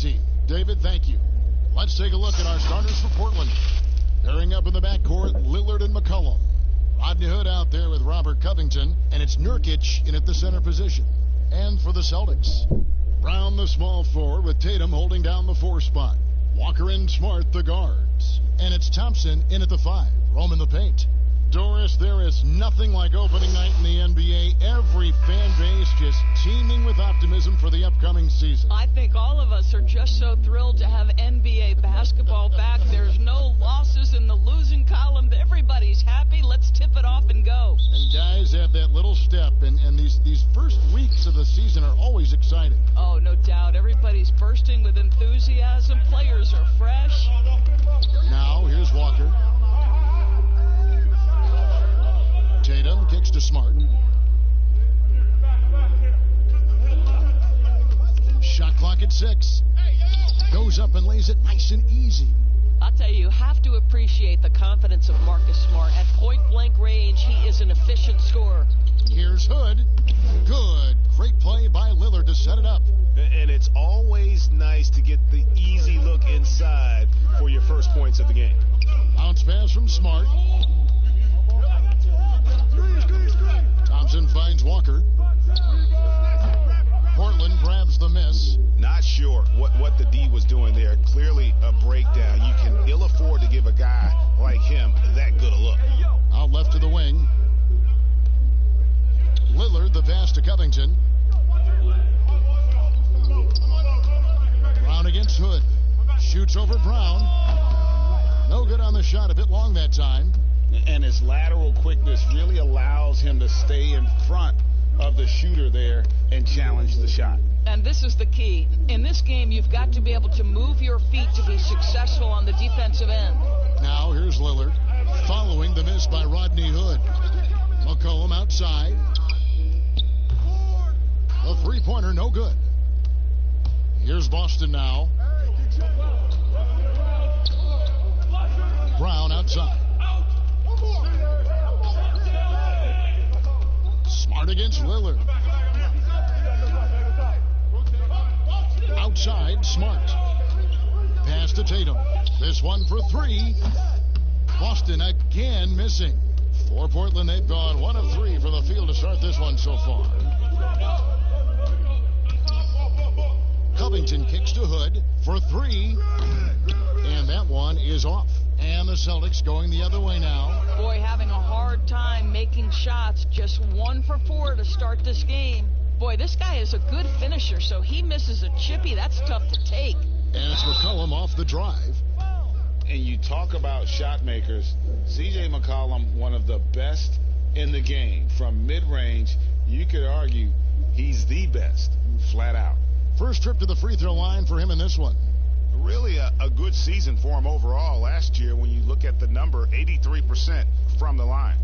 team. David, thank you. Let's take a look at our starters for Portland. Pairing up in the backcourt, Lillard and McCollum. Rodney Hood out there with Robert Covington, and it's Nurkic in at the center position. And for the Celtics, Brown the small forward with Tatum holding down the 4 spot. Walker and Smart the guards. And it's Thompson in at the 5, roaming the paint. Doris, there is nothing like opening night in the NBA. Every fan base just teeming with optimism for the upcoming season. I think all of us are just so thrilled to have NBA basketball back. There's no losses in the losing column. Everybody's happy. Let's tip it off and go. And guys have that little step, and these first weeks of the season are always exciting. Oh, no doubt. Everybody's bursting with enthusiasm. Players are fresh. Now, here's Walker. Tatum kicks to Smart. Shot clock at 6. Goes up and lays it nice and easy. I'll tell you have to appreciate the confidence of Marcus Smart. At point-blank range, he is an efficient scorer. Here's Hood. Good. Great play by Lillard to set it up. And it's always nice to get the easy look inside for your first points of the game. Bounce pass from Smart. Thompson finds Walker. Portland grabs the miss. Not sure what the D was doing there. Clearly a breakdown. You can ill afford to give a guy like him that good a look. Out left to the wing. Lillard, the pass to Covington. Brown against Hood. Shoots over Brown. No good on the shot. A bit long that time. And his lateral quickness really allows him to stay in front of the shooter there and challenge the shot. And this is the key. In this game, you've got to be able to move your feet to be successful on the defensive end. Now here's Lillard following the miss by Rodney Hood. McCollum outside. The three-pointer no good. Here's Boston now. Brown outside. Smart against Lillard. Outside, Smart. Pass to Tatum. This one for 3. Boston again missing. For Portland, they've gone 1 of 3 from the field to start this one so far. Covington kicks to Hood for 3. And that one is off. And the Celtics going the other way now. Boy, having a hard time making shots. Just 1 for 4 to start this game. Boy, this guy is a good finisher, so he misses a chippy. That's tough to take. And it's McCollum off the drive. And you talk about shot makers. C.J. McCollum, one of the best in the game. From mid-range, you could argue he's the best, flat out. First trip to the free throw line for him in this one. Really a good season for him overall last year when you look at the number, 83% from the line.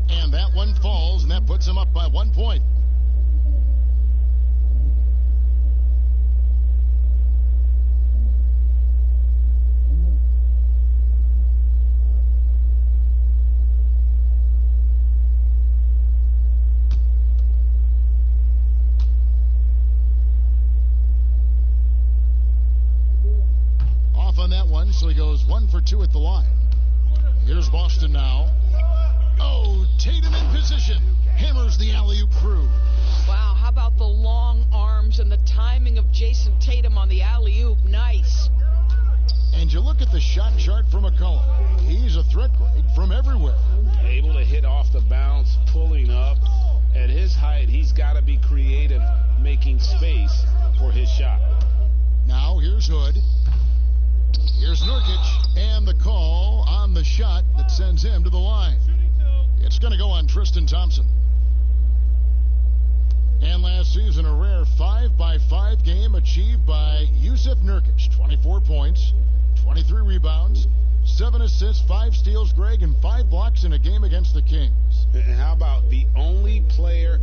And that one falls, and that puts him up by 1 point. Off on that one, so he goes 1 for 2 at the line. Here's Boston now. Oh, Tatum in position. Hammers the alley-oop through. Wow, how about the long arms and the timing of Jason Tatum on the alley-oop? Nice. And you look at the shot chart for McCollum. He's a threat, Greg, from everywhere. Able to hit off the bounce, pulling up. At his height, he's got to be creative, making space for his shot. Now here's Hood. Here's Nurkic, and the call on the shot that sends him to the line. It's going to go on Tristan Thompson. And last season, a rare 5-by-5 game achieved by Yusuf Nurkic. 24 points, 23 rebounds, 7 assists, 5 steals, Greg, and 5 blocks in a game against the Kings. And how about the only player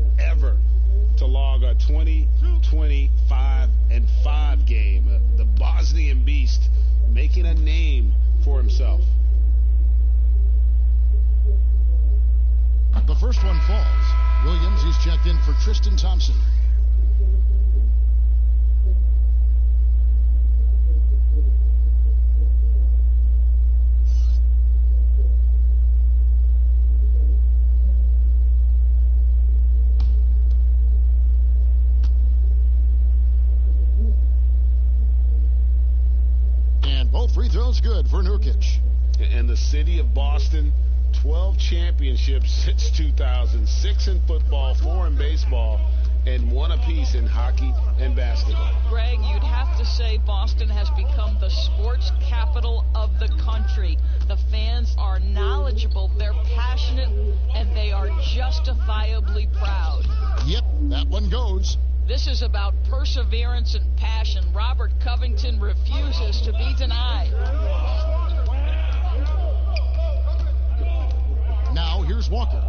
first one falls. Williams, he's checked in for Tristan Thompson. And both free throws good for Nurkic. And the city of Boston, 12 championships since 2000, 6 in football, 4 in baseball, and 1 apiece in hockey and basketball. Greg, you'd have to say Boston has become the sports capital of the country. The fans are knowledgeable, they're passionate, and they are justifiably proud. Yep, that one goes. This is about perseverance and passion. Robert Covington refuses to be denied. Now here's Walker.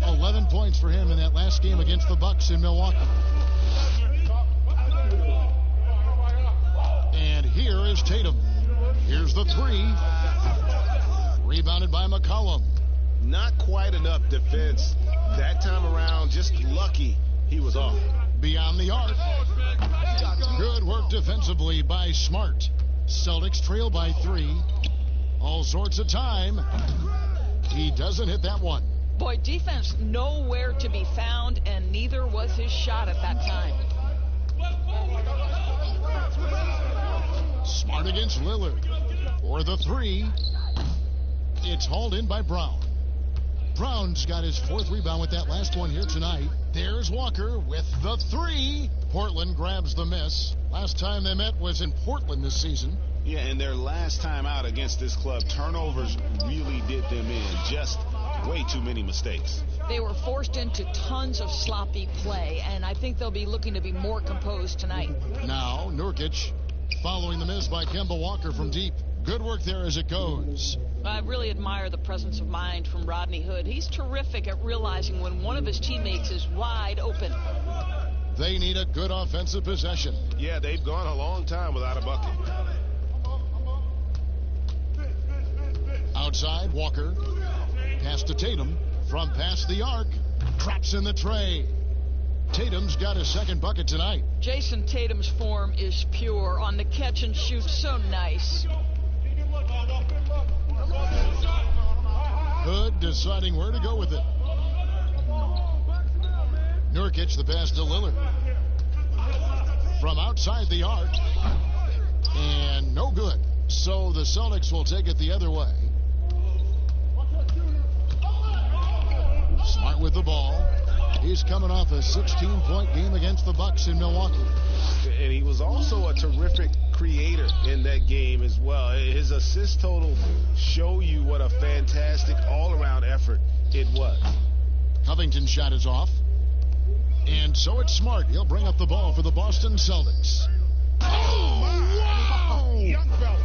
11 points for him in that last game against the Bucks in Milwaukee. And here is Tatum. Here's the three. Rebounded by McCollum. Not quite enough defense that time around. Just lucky he was off. Beyond the arc. Good work defensively by Smart. Celtics trail by 3. All sorts of time. He doesn't hit that one. Boy, defense nowhere to be found, and neither was his shot at that time. Smart against Lillard. For the 3. It's hauled in by Brown. Brown's got his 4th rebound with that last one here tonight. There's Walker with the 3. Portland grabs the miss. Last time they met was in Portland this season. Yeah, and their last time out against this club, turnovers really did them in. Just way too many mistakes. They were forced into tons of sloppy play, and I think they'll be looking to be more composed tonight. Now, Nurkic following the miss by Kemba Walker from deep. Good work there as it goes. I really admire the presence of mind from Rodney Hood. He's terrific at realizing when one of his teammates is wide open. They need a good offensive possession. Yeah, they've gone a long time without a bucket. Outside, Walker. Pass to Tatum. From past the arc. Drops in the tray. Tatum's got his 2nd bucket tonight. Jason Tatum's form is pure. On the catch and shoot, so nice. Hood deciding where to go with it. Nurkic the pass to Lillard. From outside the arc. And no good. So the Celtics will take it the other way. Smart with the ball. He's coming off a 16-point game against the Bucks in Milwaukee. And he was also a terrific creator in that game as well. His assist total show you what a fantastic all-around effort it was. Covington's shot is off. And so it's Smart. He'll bring up the ball for the Boston Celtics. Oh, wow! Young fella.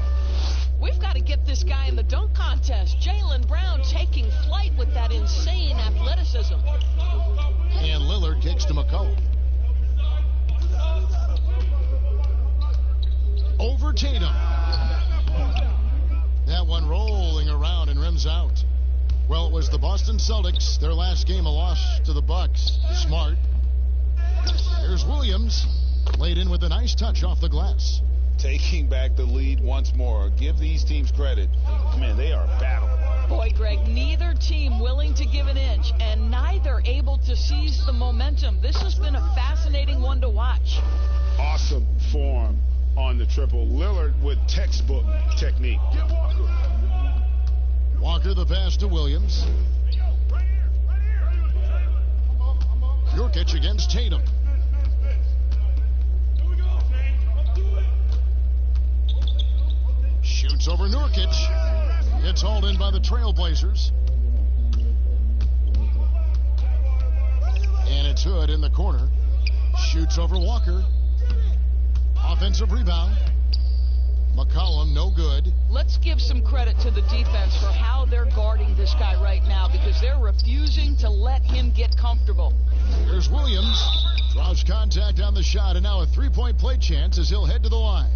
We've got to get this guy in the dunk contest. Jaylen Brown taking flight with that insane athleticism. And Lillard kicks to McCollum. Over Tatum. That one rolling around and rims out. Well, it was the Boston Celtics. Their last game a loss to the Bucks. Smart. Here's Williams. Laid in with a nice touch off the glass. Taking back the lead once more. Give these teams credit. Man, they are battling. Boy, Greg, neither team willing to give an inch and neither able to seize the momentum. This has been a fascinating one to watch. Awesome form on the triple. Lillard with textbook technique. Walker the pass to Williams. Nurkic against Tatum. Shoots over Nurkic. It's hauled in by the Trailblazers. And it's Hood in the corner. Shoots over Walker. Offensive rebound. McCollum, no good. Let's give some credit to the defense for how they're guarding this guy right now because they're refusing to let him get comfortable. Here's Williams. Draws contact on the shot, and now a three-point play chance as he'll head to the line.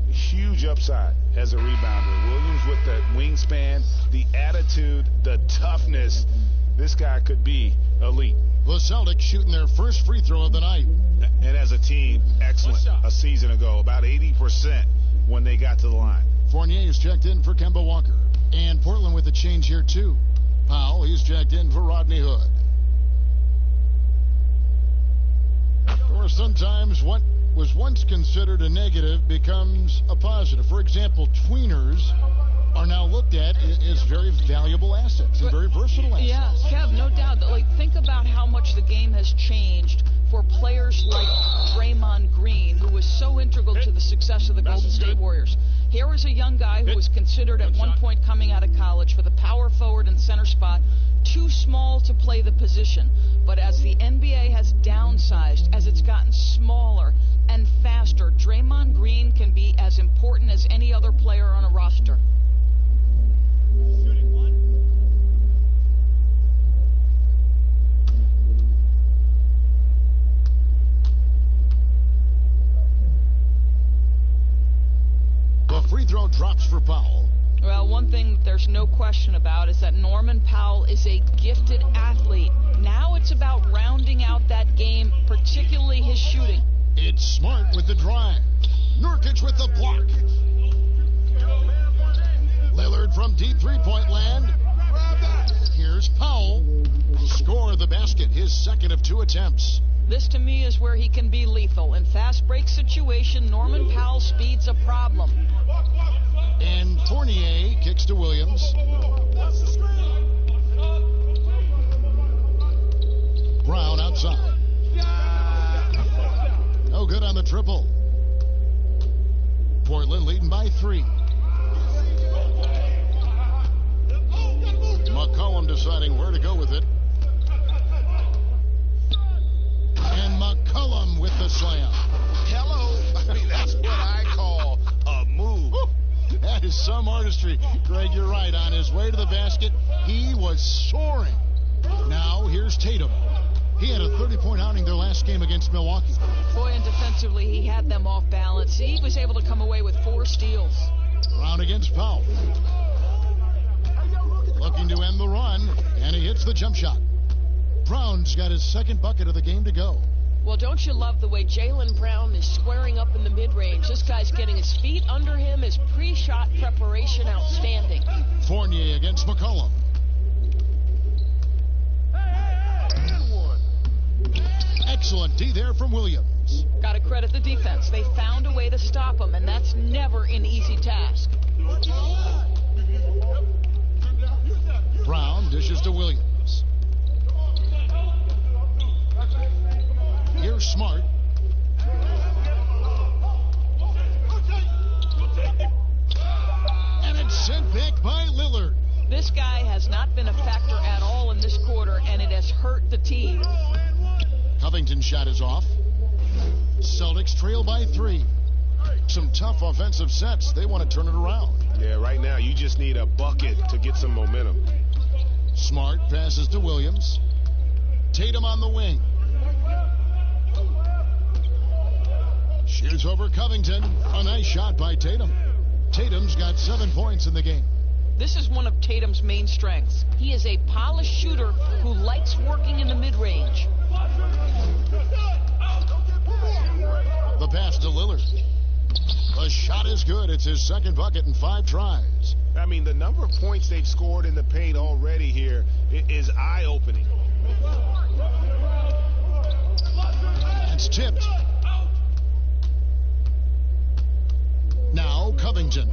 Huge upside as a rebounder. Williams with the wingspan, the attitude, the toughness. this guy could be elite. The Celtics shooting their first free throw of the night. And as a team, excellent. A season ago, about 80% when they got to the line. Fournier is checked in for Kemba Walker. And Portland with a change here, too. Powell, he's checked in for Rodney Hood. Or sometimes what was once considered a negative becomes a positive. For example, tweeners are now looked at as very valuable assets and very versatile assets. Yeah, Kev, no doubt. Like, think about how much the game has changed for players like Draymond Green, who was so integral to the success of the Golden State Warriors. Here was a young guy who was considered at one point coming out of college for the power forward and center spot, too small to play the position. But as the NBA has downsized, as it's gotten smaller and faster, Draymond Green can be as important as any other player on a roster. The free throw drops for Powell. Well, one thing that there's no question about is that Norman Powell is a gifted athlete. Now it's about rounding out that game, particularly his shooting. It's Smart with the drive. Nurkic with the block. Lillard from deep three-point land. Here's Powell. Score the basket, his second of 2 attempts. This, to me, is where he can be lethal. In fast break situation, Norman Powell's speed's a problem. And Fournier kicks to Williams. Brown outside. No good on the triple. Portland leading by 3. McCollum deciding where to go with it. And McCollum with the slam. Hello. I mean, that's what I call a move. That is some artistry. Greg, you're right. On his way to the basket, he was soaring. Now, here's Tatum. He had a 30-point outing their last game against Milwaukee. Boy, and defensively, he had them off balance. He was able to come away with 4 steals. Brown against Powell. Looking to end the run, and he hits the jump shot. Brown's got his second bucket of the game to go. Well, don't you love the way Jaylen Brown is squaring up in the mid-range? This guy's getting his feet under him, his pre-shot preparation outstanding. Fournier against McCollum. Excellent D there from Williams. Got to credit the defense. They found a way to stop him, and that's never an easy task. Brown dishes to Williams. Here's Smart. And it's sent back by Lillard. This guy has not been a factor at all in this quarter, and it has hurt the team. Covington's shot is off. Celtics trail by 3. Some tough offensive sets. They want to turn it around. Yeah, right now you just need a bucket to get some momentum. Smart passes to Williams. Tatum on the wing. Shoots over Covington. A nice shot by Tatum. Tatum's got 7 points in the game. This is one of Tatum's main strengths. He is a polished shooter who likes working in the mid-range. The pass to Lillard. The shot is good. It's his second bucket in 5 tries. I mean, the number of points they've scored in the paint already here is eye-opening. That's tipped. Now Covington.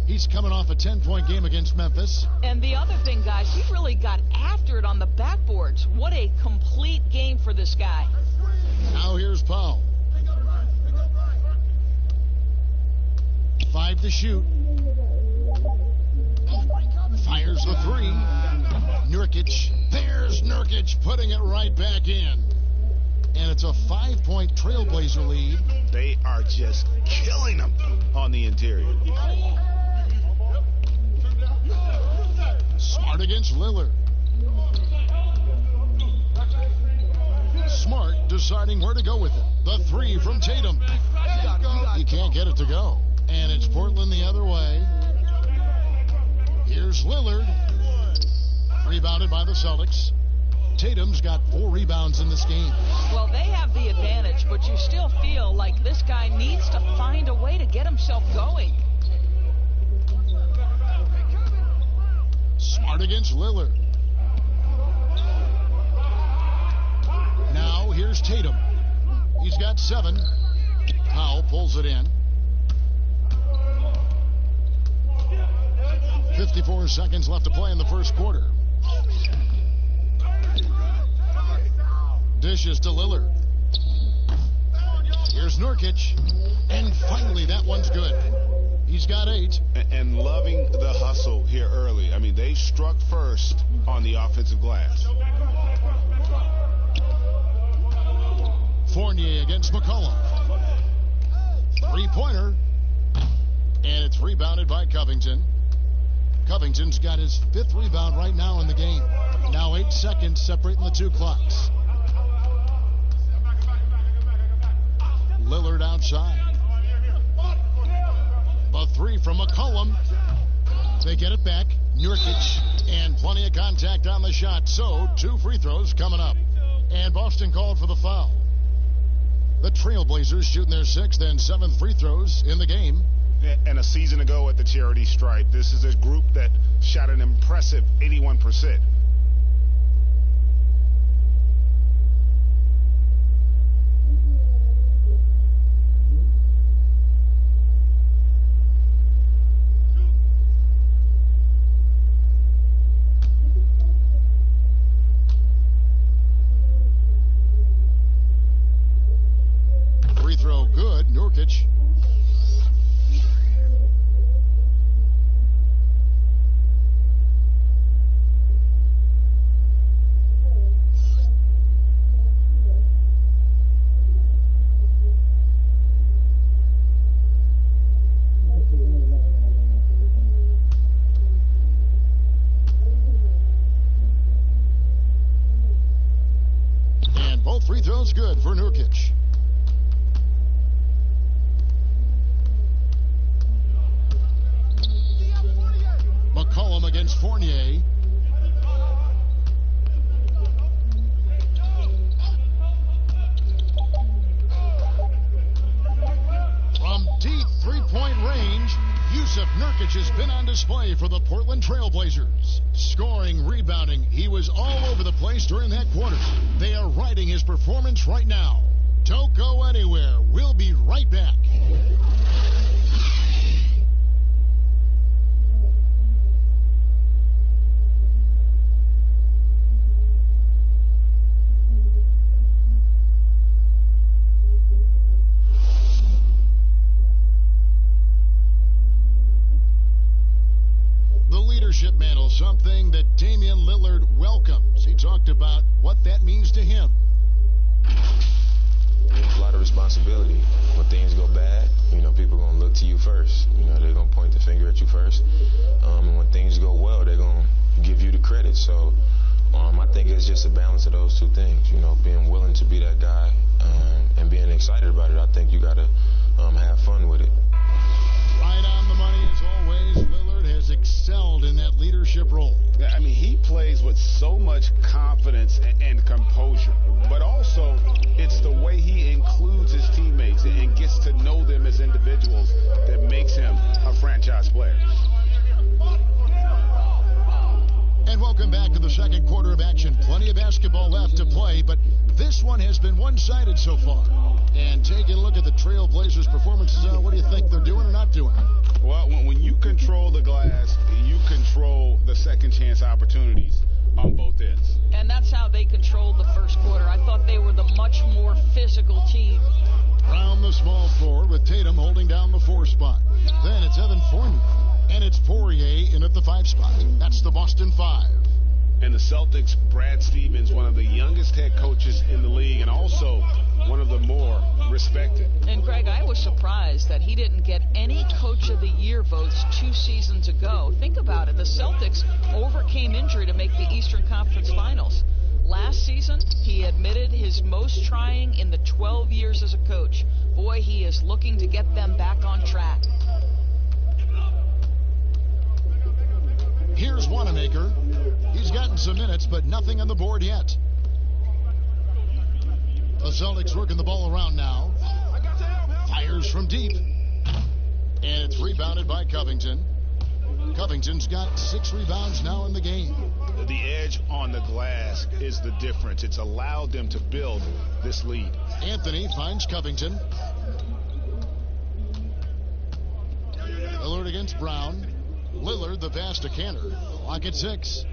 He's coming off a 10-point game against Memphis. And the other thing, guys, he really got after it on the backboards. What a complete game for this guy. Now here's Powell. 5 to shoot. Fires the 3. Nurkic. There's Nurkic putting it right back in. And it's a 5-point Trailblazer lead. They are just killing them on the interior. Smart against Lillard. Smart deciding where to go with it. The 3 from Tatum. He can't get it to go. And it's Portland the other way. Here's Lillard. Rebounded by the Celtics. Tatum's got 4 rebounds in this game. Well, they have the advantage, but you still feel like this guy needs to find a way to get himself going. Smart against Lillard. Now here's Tatum. He's got 7. Powell pulls it in. 54 seconds left to play in the first quarter. Dishes to Lillard. Here's Nurkic. And finally, that one's good. He's got 8. And loving the hustle here early. I mean, they struck first on the offensive glass. Fournier against McCollum. 3-pointer. And it's rebounded by Covington. Covington's got his 5th rebound right now in the game. Now 8 seconds separating the 2 clocks. Lillard outside. The 3 from McCollum. They get it back. Nurkic. And plenty of contact on the shot. So 2 free throws coming up. And Boston called for the foul. The Trailblazers shooting their 6th and 7th free throws in the game. And a season ago at the charity stripe, this is a group that shot an impressive 81%. Free throw good, Nurkic. And both free throws good for Nurkic. McCollum against Fournier. From deep 3-point range, Yusuf Nurkic has been on display for the Portland Trailblazers. Scoring, rebounding, he was all over the place during that quarter. They are riding his performance right now. Don't go anywhere. We'll be right back. Leadership mantle, something that Damian Lillard welcomes. He talked about what that means to him. A lot of responsibility. When things go bad, people are going to look to you first. They're going to point the finger at you first. And when things go well, they're going to give you the credit. So I think it's just a balance of those 2 things. Being willing to be that guy and being excited about it. I think you got to have fun with it. Right on the money as always. Lillard has excelled in that leadership role. I mean, he plays with so much confidence and composure, but also it's the way he includes his teammates and gets to know them as individuals that makes him a franchise player. And welcome back to the second quarter of action. Plenty of basketball left to play, but this one has been one-sided so far. And taking a look at the Trailblazers' performances, what do you think they're doing or not doing? Well, when you control the glass, you control the second chance opportunities on both ends. And that's how they controlled the first quarter. I thought they were the much more physical team. Round the small floor with Tatum holding down the 4 spot. Then it's Evan Fournier. And it's Poirier in at the 5 spot. That's the Boston 5. And the Celtics, Brad Stevens, one of the youngest head coaches in the league and also one of the more respected. And, Greg, I was surprised that he didn't get any Coach of the Year votes 2 seasons ago. Think about it. The Celtics overcame injury to make the Eastern Conference Finals. Last season, he admitted his most trying in the 12 years as a coach. Boy, he is looking to get them back on track. Here's Wanamaker. He's He's gotten some minutes, but nothing on the board yet. The Celtics working the ball around now. Fires from deep. And it's rebounded by Covington. Covington's got 6 rebounds now in the game. The edge on the glass is the difference. It's allowed them to build this lead. Anthony finds Covington. Lillard against Brown. Lillard, the pass to Cantor. Lock at 6.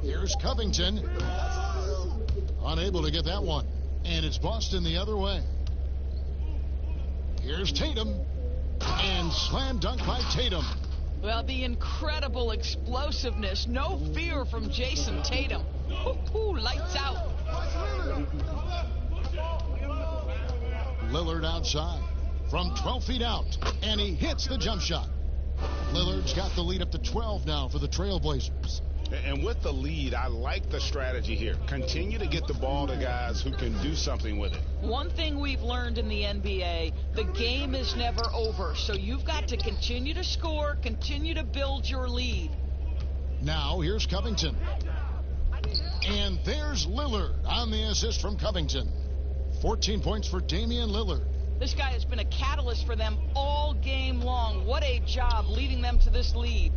Here's Covington. Unable to get that one. And it's Boston the other way. Here's Tatum. And slam dunk by Tatum. Well, the incredible explosiveness. No fear from Jason Tatum. Lights out. Lillard outside from 12 feet out. And he hits the jump shot. Lillard's got the lead up to 12 now for the Trailblazers. And with the lead, I like the strategy here. Continue to get the ball to guys who can do something with it. One thing we've learned in the NBA, the game is never over. So you've got to continue to score, continue to build your lead. Now here's Covington. And there's Lillard on the assist from Covington. 14 points for Damian Lillard. This guy has been a catalyst for them all game long. What a job leading them to this lead.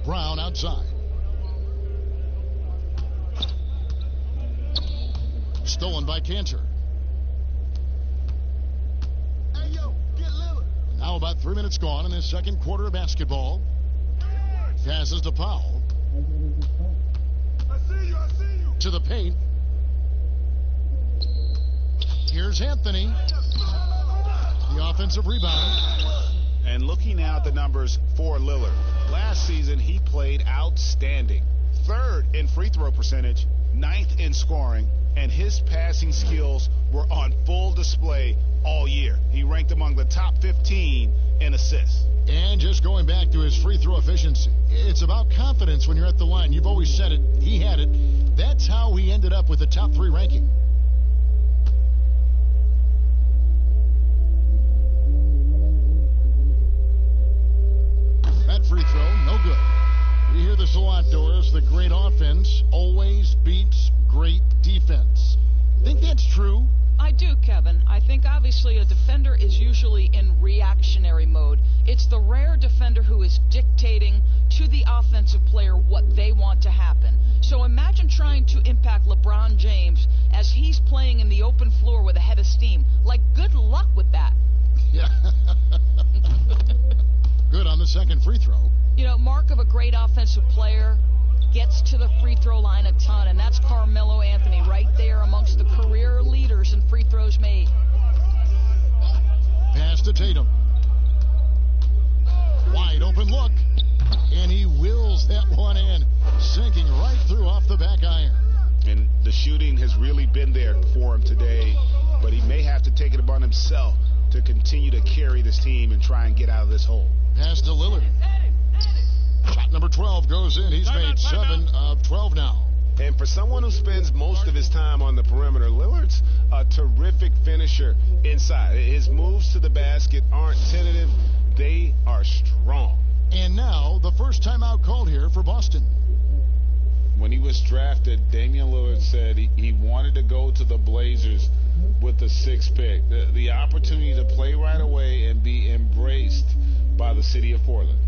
Brown outside. Stolen by Cantor. Now about 3 minutes gone in this second quarter of basketball. Passes to Powell. To the paint. Here's Anthony. The offensive rebound. And looking now at the numbers for Lillard. Last season, he played outstanding. 3rd in free throw percentage, 9th in scoring, and his passing skills were on full display all year. He ranked among the top 15 in assists. And just going back to his free throw efficiency, it's about confidence when you're at the line. You've always said it. He had it. That's how he ended up with the top 3 ranking. That free throw, no good. We hear this a lot, Doris. The great offense always beats great defense. Think that's true? I do, Kevin. I think obviously a defender is usually in reactionary mode. It's the rare defender who is dictating to the offensive player what they want to happen. So imagine trying to impact LeBron James as he's playing in the open floor with a head of steam. Like, good luck with that. Yeah. Good on the second free throw. You know, mark of a great offensive player, gets to the free throw line a ton, and that's Carmelo Anthony right there amongst the career leaders in free throws made. Pass to Tatum. Wide open look, and he wills that one in, sinking right through off the back iron. And the shooting has really been there for him today, but he may have to take it upon himself to continue to carry this team and try and get out of this hole. Pass to Lillard. Shot number 12 goes in. He's made 7 of 12 now. And for someone who spends most of his time on the perimeter, Lillard's a terrific finisher inside. His moves to the basket aren't tentative. They are strong. And now the first timeout called here for Boston. When he was drafted, Damian Lillard said he wanted to go to the Blazers with the 6th pick. The opportunity to play right away and be embraced by the city of Portland.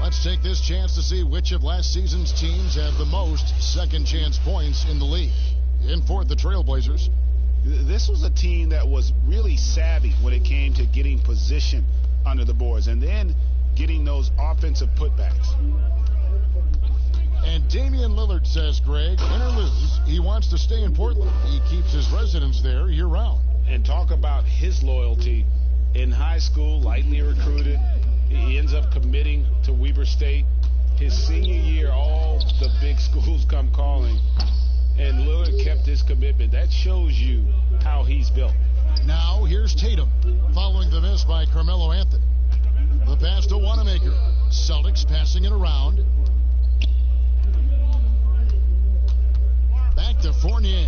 Let's take this chance to see which of last season's teams have the most second chance points in the league. In fourth, the Trailblazers. This was a team that was really savvy when it came to getting position under the boards, and then getting those offensive putbacks. And Damian Lillard says, Greg, win or lose, he wants to stay in Portland. He keeps his residence there year-round. And talk about his loyalty. In high school, lightly recruited, he ends up committing to Weber State. His senior year, all the big schools come calling, and Lillard kept his commitment. That shows you how he's built. Now, here's Tatum, following the miss by Carmelo Anthony. The pass to Wanamaker. Celtics passing it around. Back to Fournier.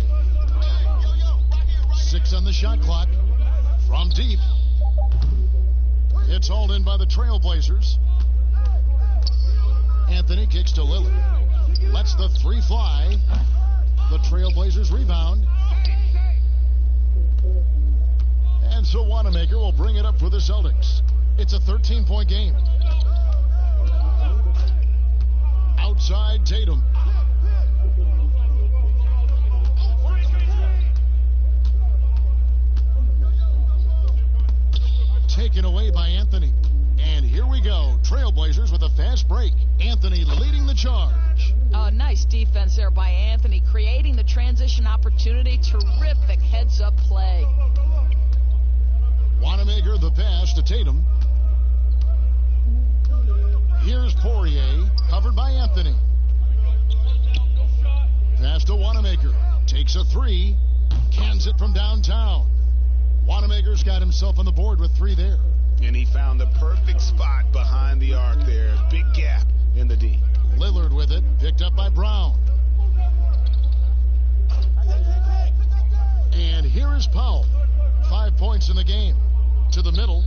6 on the shot clock. From deep. It's hauled in by the Trailblazers. Anthony kicks to Lillard. Lets the 3 fly. The Trailblazers rebound. And so Wanamaker will bring it up for the Celtics. It's a 13-point game. Outside Tatum. Taken away by Anthony. And here we go. Trailblazers with a fast break. Anthony leading the charge. Oh, nice defense there by Anthony, creating the transition opportunity. Terrific heads-up play. Wanamaker the pass to Tatum. Here's Poirier, covered by Anthony. Pass to Wanamaker. Takes a 3. Cans it from downtown. Wanamaker's got himself on the board with 3 there. And he found the perfect spot behind the arc there. Big gap in the D. Lillard with it, picked up by Brown. And here is Powell. 5 points in the game. To the middle.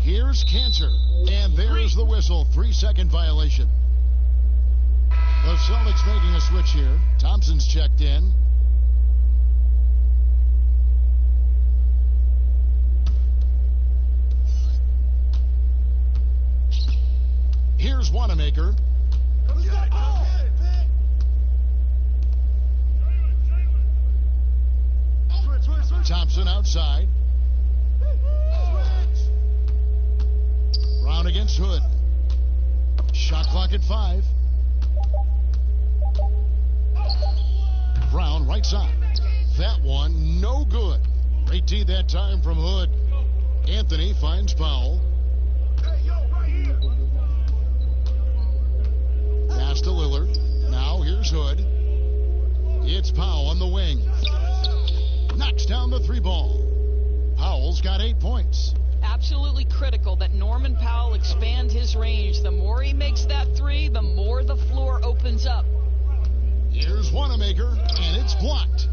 Here's Cantor. And there's the whistle. 3-second violation. The Celtics making a switch here. Thompson's checked in. Here's Wanamaker. Thompson outside. Brown against Hood. Shot clock at 5. Brown right side. That one no good. Great D that time from Hood. Anthony finds Powell. Pass to Lillard. Now here's Hood. It's Powell on the wing. Knocks down the 3 ball. Powell's got 8 points. Absolutely critical that Norman Powell expand his range. The more he makes that 3, the more the floor opens up. Here's Wanamaker, and it's blocked.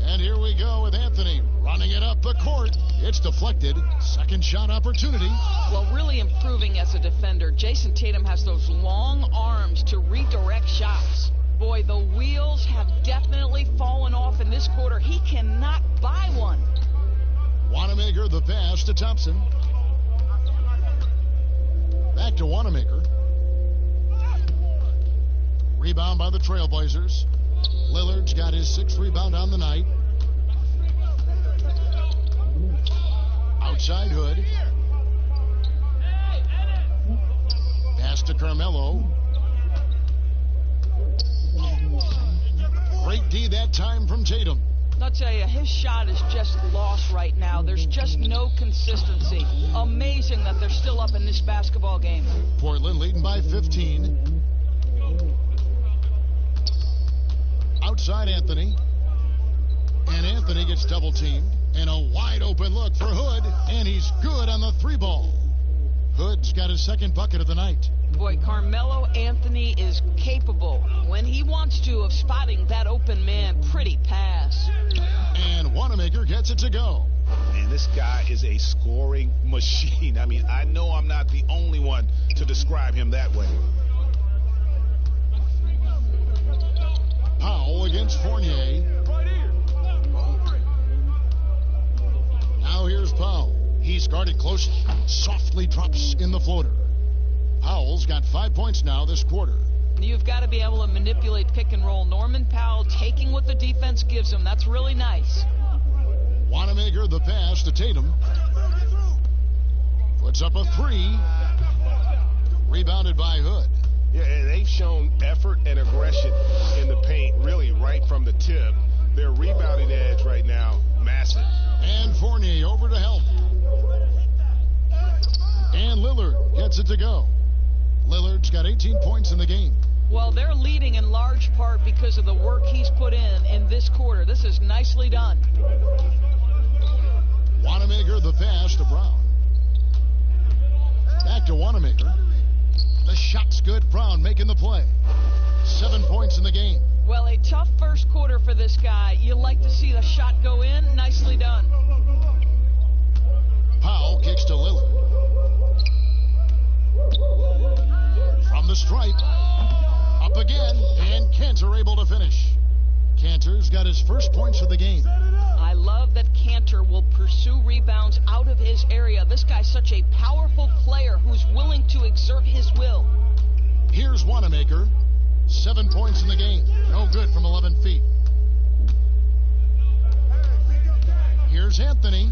And here we go with Anthony running it up the court. It's deflected. Second shot opportunity. Well, really improving as a defender. Jason Tatum has those long arms to redirect shots. Boy, the wheels have definitely fallen off in this quarter. He cannot buy one. Wanamaker the pass to Thompson. Back to Wanamaker. Rebound by the Trailblazers. Lillard's got his 6th rebound on the night. Outside Hood. Pass to Carmelo. Great D that time from Tatum. I'll tell you, his shot is just lost right now. There's just no consistency. Amazing that they're still up in this basketball game. Portland leading by 15. Outside Anthony. And Anthony gets double teamed. And a wide open look for Hood. And he's good on the 3 ball. Hood's got his 2nd bucket of the night. Boy, Carmelo Anthony is capable, when he wants to, of spotting that open man. Pretty pass. And Wanamaker gets it to go. Man, this guy is a scoring machine. I mean, I know I'm not the only one to describe him that way. Powell against Fournier. Now here's Powell. He's guarded closely. Softly drops in the floater. Powell's got 5 points now this quarter. You've got to be able to manipulate pick and roll. Norman Powell taking what the defense gives him. That's really nice. Wanamaker the pass to Tatum. Puts up a three. Rebounded by Hood. Yeah, and they've shown effort and aggression in the paint, really right from the tip. Their rebounding edge right now, massive. And Fournier over to help. And Lillard gets it to go. Lillard's got 18 points in the game. Well, they're leading in large part because of the work he's put in this quarter. This is nicely done. Wanamaker the pass to Brown. Back to Wanamaker. The shot's good. Brown making the play. 7 points in the game. Well, a tough first quarter for this guy. You like to see the shot go in. Nicely done. Powell kicks to Lillard. From the stripe. Up again. And Cantor able to finish. Cantor's got his first points of the game. I love that Cantor will pursue rebounds out of his area. This guy's such a powerful player who's willing to exert his will. Here's Wanamaker. 7 points in the game. No good from 11 feet. Here's Anthony.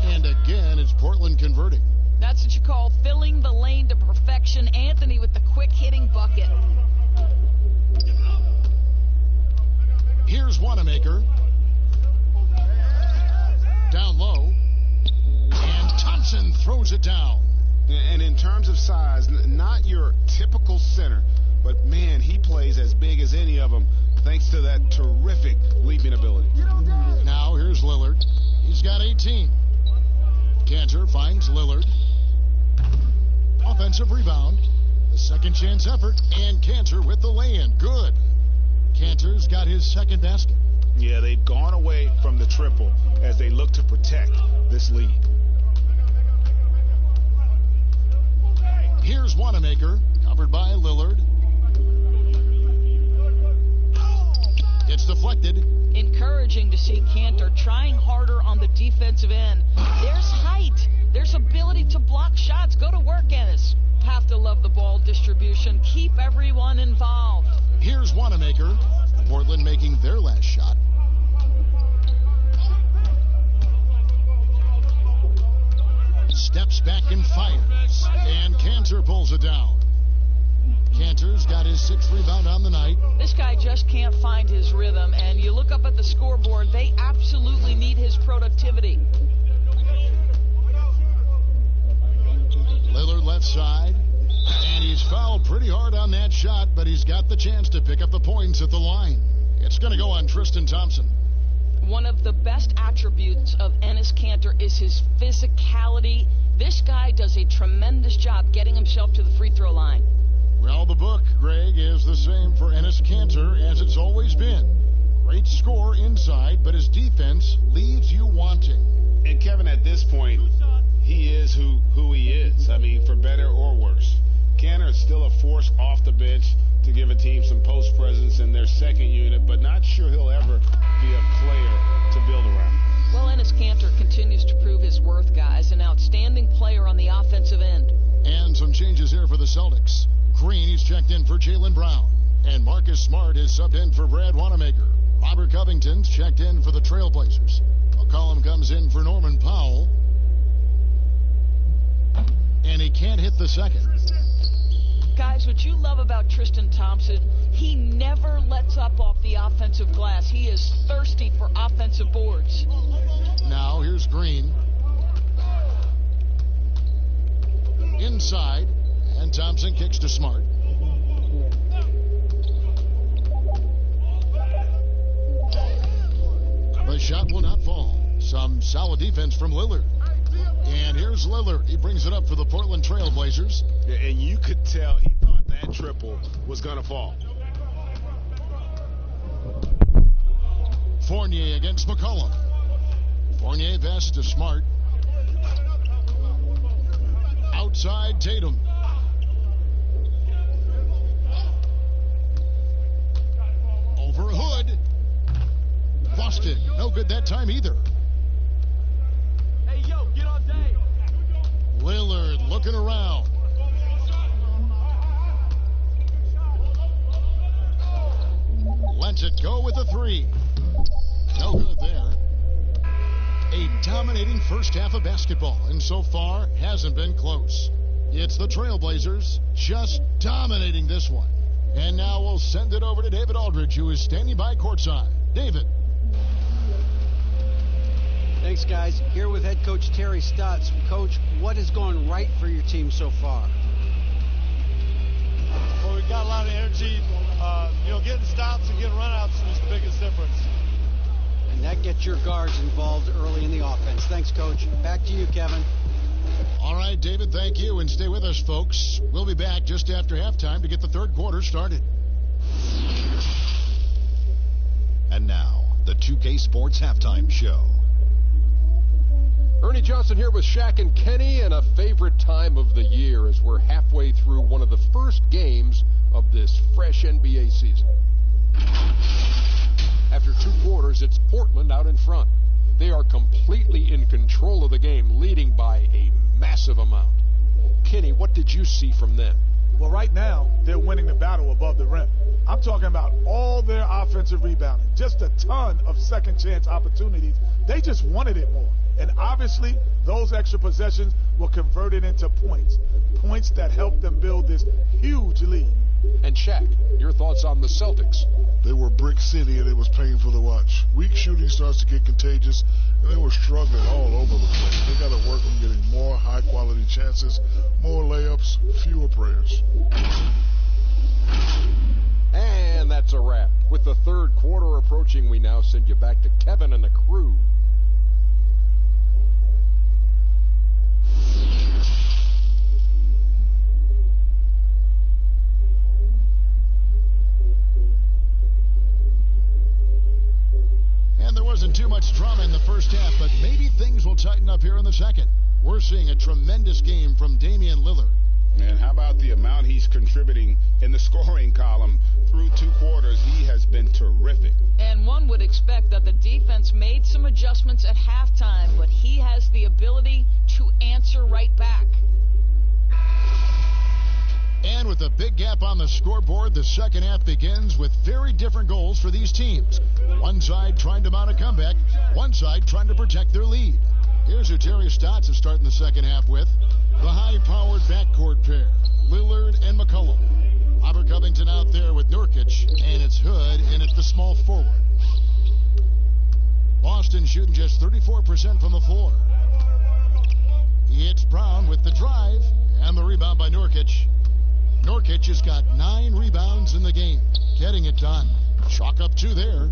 And again, it's Portland converting. That's what you call filling the lane to perfection. Anthony with the quick hitting bucket. Here's Wanamaker. Down low. And Thompson throws it down. And in terms of size, not your typical center, but man, he plays as big as any of them thanks to that terrific leaping ability. Now here's Lillard. He's got 18. Cantor finds Lillard. Offensive rebound. The second chance effort. And Cantor with the lay-in. Good. Cantor's got his second basket. Yeah, they've gone away from the triple as they look to protect this lead. Here's Wanamaker, covered by Lillard. It's deflected. Encouraging to see Cantor trying harder on the defensive end. There's height. There's ability to block shots. Go to work, Ennis. Have to love the ball distribution. Keep everyone involved. Here's Wanamaker. Portland making their last shot. Steps back and fires. And Cantor pulls it down. Cantor's got his 6th rebound on the night. This guy just can't find his rhythm, and you look up at the scoreboard, they absolutely need his productivity. Lillard left side. And he's fouled pretty hard on that shot, but he's got the chance to pick up the points at the line. It's going to go on Tristan Thompson. One of the best attributes of Enes Kanter is his physicality. This guy does a tremendous job getting himself to the free throw line. Well, the book, Greg, is the same for Enes Kanter as it's always been. Great score inside, but his defense leaves you wanting. And Kevin, at this point, he is who he is. I mean, for better or worse. Kanter is still a force off the bench to give a team some post presence in their second unit, but not sure he'll ever be a player to build around. Well, Enes Kanter continues to prove his worth, guys. An outstanding player on the offensive end. And some changes here for the Celtics. Green, he's checked in for Jaylen Brown. And Marcus Smart is subbed in for Brad Wanamaker. Robert Covington's checked in for the Trailblazers. McCollum comes in for Norman Powell. And he can't hit the second. Guys, what you love about Tristan Thompson, he never lets up off the offensive glass. He is thirsty for offensive boards. Now here's Green. Inside, and Thompson kicks to Smart. The shot will not fall. Some solid defense from Lillard. And here's Lillard. He brings it up for the Portland Trailblazers. Yeah, and you could tell he thought that triple was going to fall. Fournier against McCollum. Fournier passes to Smart. Outside Tatum. Over Hood. Busted. No good that time either. Hey, yo, get on Dave. Lillard looking around. Lets it go with a three. No good there. A dominating first half of basketball, and so far hasn't been close. It's the Trailblazers just dominating this one. And now we'll send it over to David Aldridge, who is standing by courtside. David. Thanks, guys. Here with head coach Terry Stotts. Coach, what is going right for your team so far? Well, we've got a lot of energy. Getting stops and getting runouts is the biggest difference. And that gets your guards involved early in the offense. Thanks, Coach. Back to you, Kevin. All right, David, thank you. And stay with us, folks. We'll be back just after halftime to get the third quarter started. And now, the 2K Sports Halftime Show. Ernie Johnson here with Shaq and Kenny, and a favorite time of the year as we're halfway through one of the first games of this fresh NBA season. After 2 quarters, it's Portland out in front. They are completely in control of the game, leading by a massive amount. Kenny, what did you see from them? Well, right now, they're winning the battle above the rim. I'm talking about all their offensive rebounding, just a ton of second chance opportunities. They just wanted it more. And obviously, those extra possessions were converted into points. Points that helped them build this huge lead. And Shaq, your thoughts on the Celtics? They were brick city, and it was painful to watch. Weak shooting starts to get contagious, and they were struggling all over the place. They got to work on getting more high-quality chances, more layups, fewer prayers. And that's a wrap. With the third quarter approaching, we now send you back to Kevin and the crew. And there wasn't too much drama in the first half, but maybe things will tighten up here in the second. We're seeing a tremendous game from Damian Lillard. And how about the amount he's contributing in the scoring column through 2 quarters? He has been terrific. And one would expect that the defense made some adjustments at halftime, but he has the ability to answer right back. And with a big gap on the scoreboard, the second half begins with very different goals for these teams. One side trying to mount a comeback, one side trying to protect their lead. Here's who Terry Stotts is starting the second half with. The high-powered backcourt pair, Lillard and McCollum. Robert Covington out there with Nurkic, and it's Hood in at the small forward. Boston shooting just 34% from the floor. It's Brown with the drive, and the rebound by Nurkic. Nurkic has got 9 rebounds in the game, getting it done. Chalk up 2 there.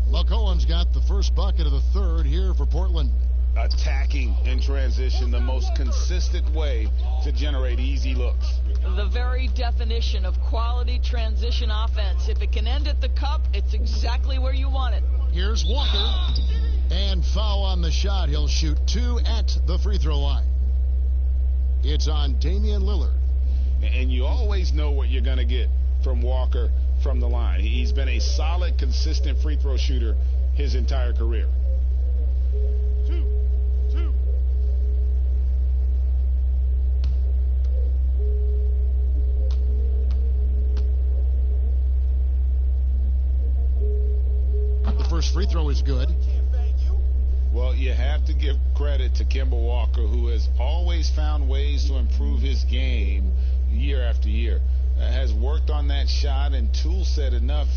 McCollum's got the first bucket of the third here for Portland. Attacking in transition, the most consistent way to generate easy looks. The very definition of quality transition offense. If it can end at the cup, it's exactly where you want it. Here's Walker. And foul on the shot. He'll shoot 2 at the free throw line. It's on Damian Lillard. And you always know what you're going to get from Walker from the line. He's been a solid, consistent free throw shooter his entire career. The first free throw is good. Well, you have to give credit to Kemba Walker, who has always found ways to improve his game year after year. Has worked on that shot and tool set enough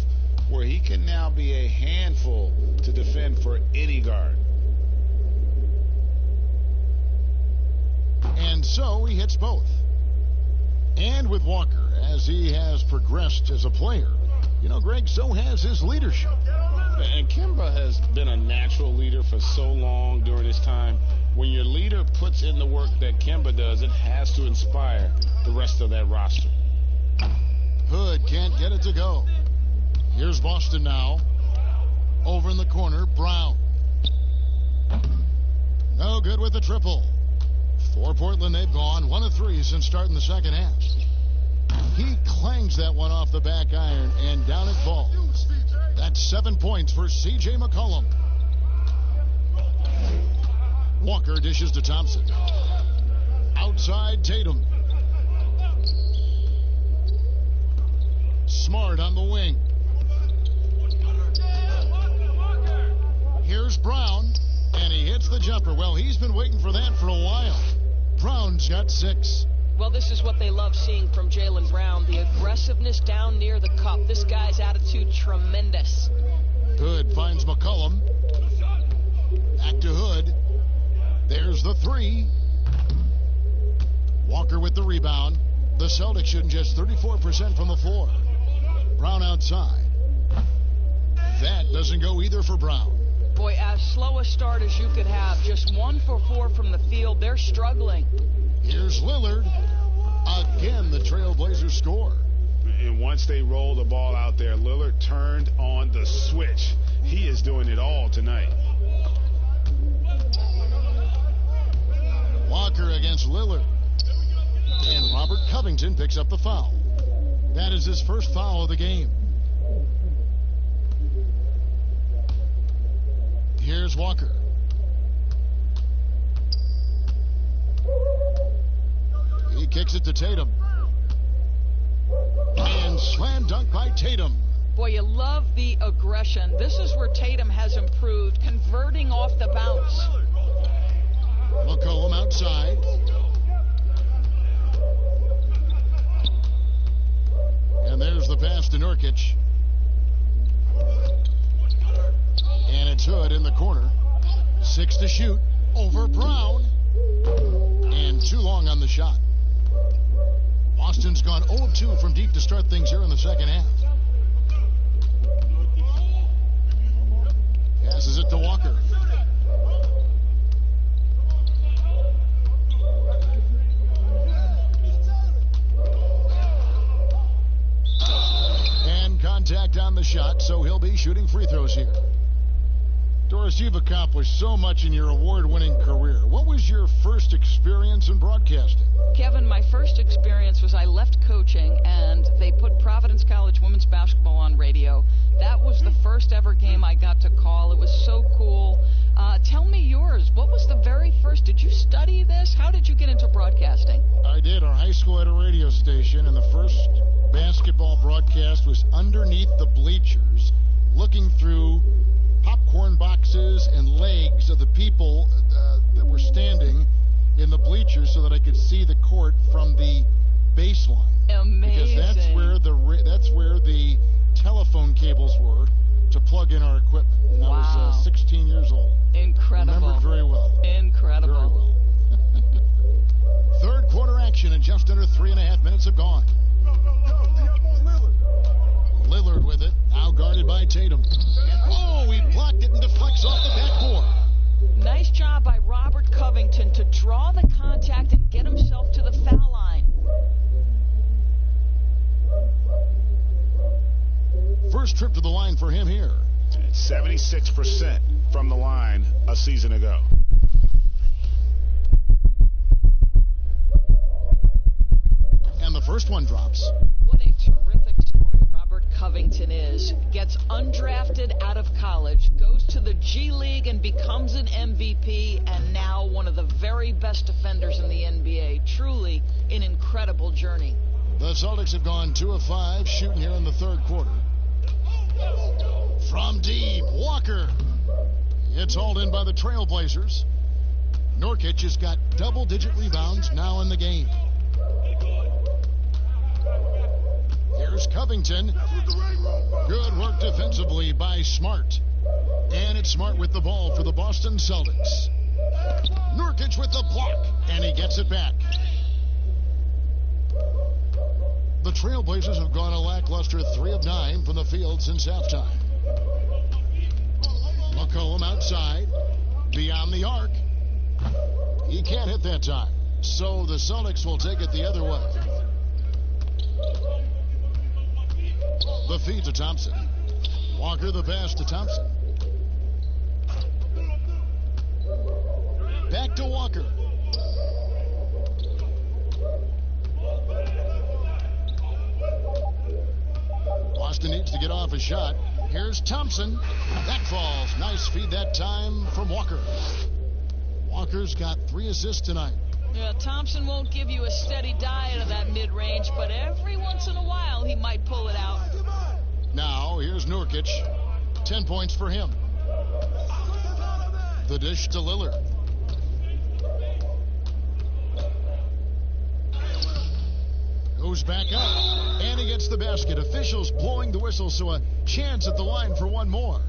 where he can now be a handful to defend for any guard. And so he hits both. And with Walker, as he has progressed as a player, you know, Greg, so has his leadership. And Kemba has been a natural leader for so long during his time. When your leader puts in the work that Kemba does, it has to inspire the rest of that roster. Hood can't get it to go. Here's Boston now. Over in the corner, Brown. No good with the triple. For Portland, they've gone 1 of 3 since starting the second half. He clangs that one off the back iron, and down it falls. That's 7 points for C.J. McCollum. Walker dishes to Thompson. Outside, Tatum. Smart on the wing. Here's Brown, And he hits the jumper. Well, he's been waiting for that for a while. Brown's got 6. Well, this is what they love seeing from Jaylen Brown, the aggressiveness down near the cup. This guy's attitude, tremendous. Hood finds McCollum. Back to Hood. There's the 3. Walker with the rebound. The Celtics shooting just 34% from the floor. Brown outside. That doesn't go either for Brown. Boy, as slow a start as you could have. Just 1 for 4 from the field. They're struggling. Here's Lillard. Again, the Trailblazers score. And once they roll the ball out there, Lillard turned on the switch. He is doing it all tonight. Walker against Lillard. And Robert Covington picks up the foul. That is his first foul of the game. Here's Walker. He kicks it to Tatum. And slam dunk by Tatum. Boy, you love the aggression. This is where Tatum has improved, converting off the bounce. McCollum outside. And there's the pass to Nurkic. And it's Hood in the corner. 6 to shoot over Brown. And too long on the shot. Boston's gone 0-2 from deep to start things here in the second half. Passes it to Walker. And contact on the shot, so he'll be shooting free throws here. Doris, you've accomplished so much in your award-winning career. What was your first experience in broadcasting? Kevin, my first experience was I left coaching, and they put Providence College women's basketball on radio. That was the first ever game I got to call. It was so cool. Tell me yours. What was the very first? Did you study this? How did you get into broadcasting? I did. Our high school had a radio station, and the first basketball broadcast was underneath the bleachers, looking through popcorn boxes and legs of the people that were standing in the bleachers so that I could see the court from the baseline. Amazing. Because that's where the telephone cables were to plug in our equipment. And wow. I was 16 years old. Incredible. Remember very well. Incredible. Very well. Third quarter action, and just under 3.5 minutes have gone. Lillard with it, now guarded by Tatum. And he blocked it and deflects off the backboard. Nice job by Robert Covington to draw the contact and get himself to the foul line. First trip to the line for him here. 76% from the line a season ago. And the first one drops. What a terrific story Robert Covington is. Gets undrafted out of college, goes to the G League and becomes an MVP, and now one of the very best defenders in the NBA. Truly an incredible journey. The Celtics have gone 2 of 5 shooting here in the third quarter. From deep, Walker. It's hauled in by the Trailblazers. Nurkic has got double-digit rebounds now in the game. Here's Covington. Good work defensively by Smart. And it's Smart with the ball for the Boston Celtics. Nurkic with the block, and he gets it back. The Trailblazers have gone a lackluster 3 of 9 from the field since halftime. McCollum outside, beyond the arc. He can't hit that time, so the Celtics will take it the other way. The feed to Thompson. Walker the pass to Thompson. Back to Walker. Boston needs to get off a shot. Here's Thompson. That falls. Nice feed that time from Walker. Walker's got 3 assists tonight. Yeah, Thompson won't give you a steady diet of that mid-range, but every once in a while he might pull it out. Now, here's Nurkic. 10 points for him. The dish to Lillard. Goes back up, and he gets the basket. Officials blowing the whistle, so a chance at the line for one more.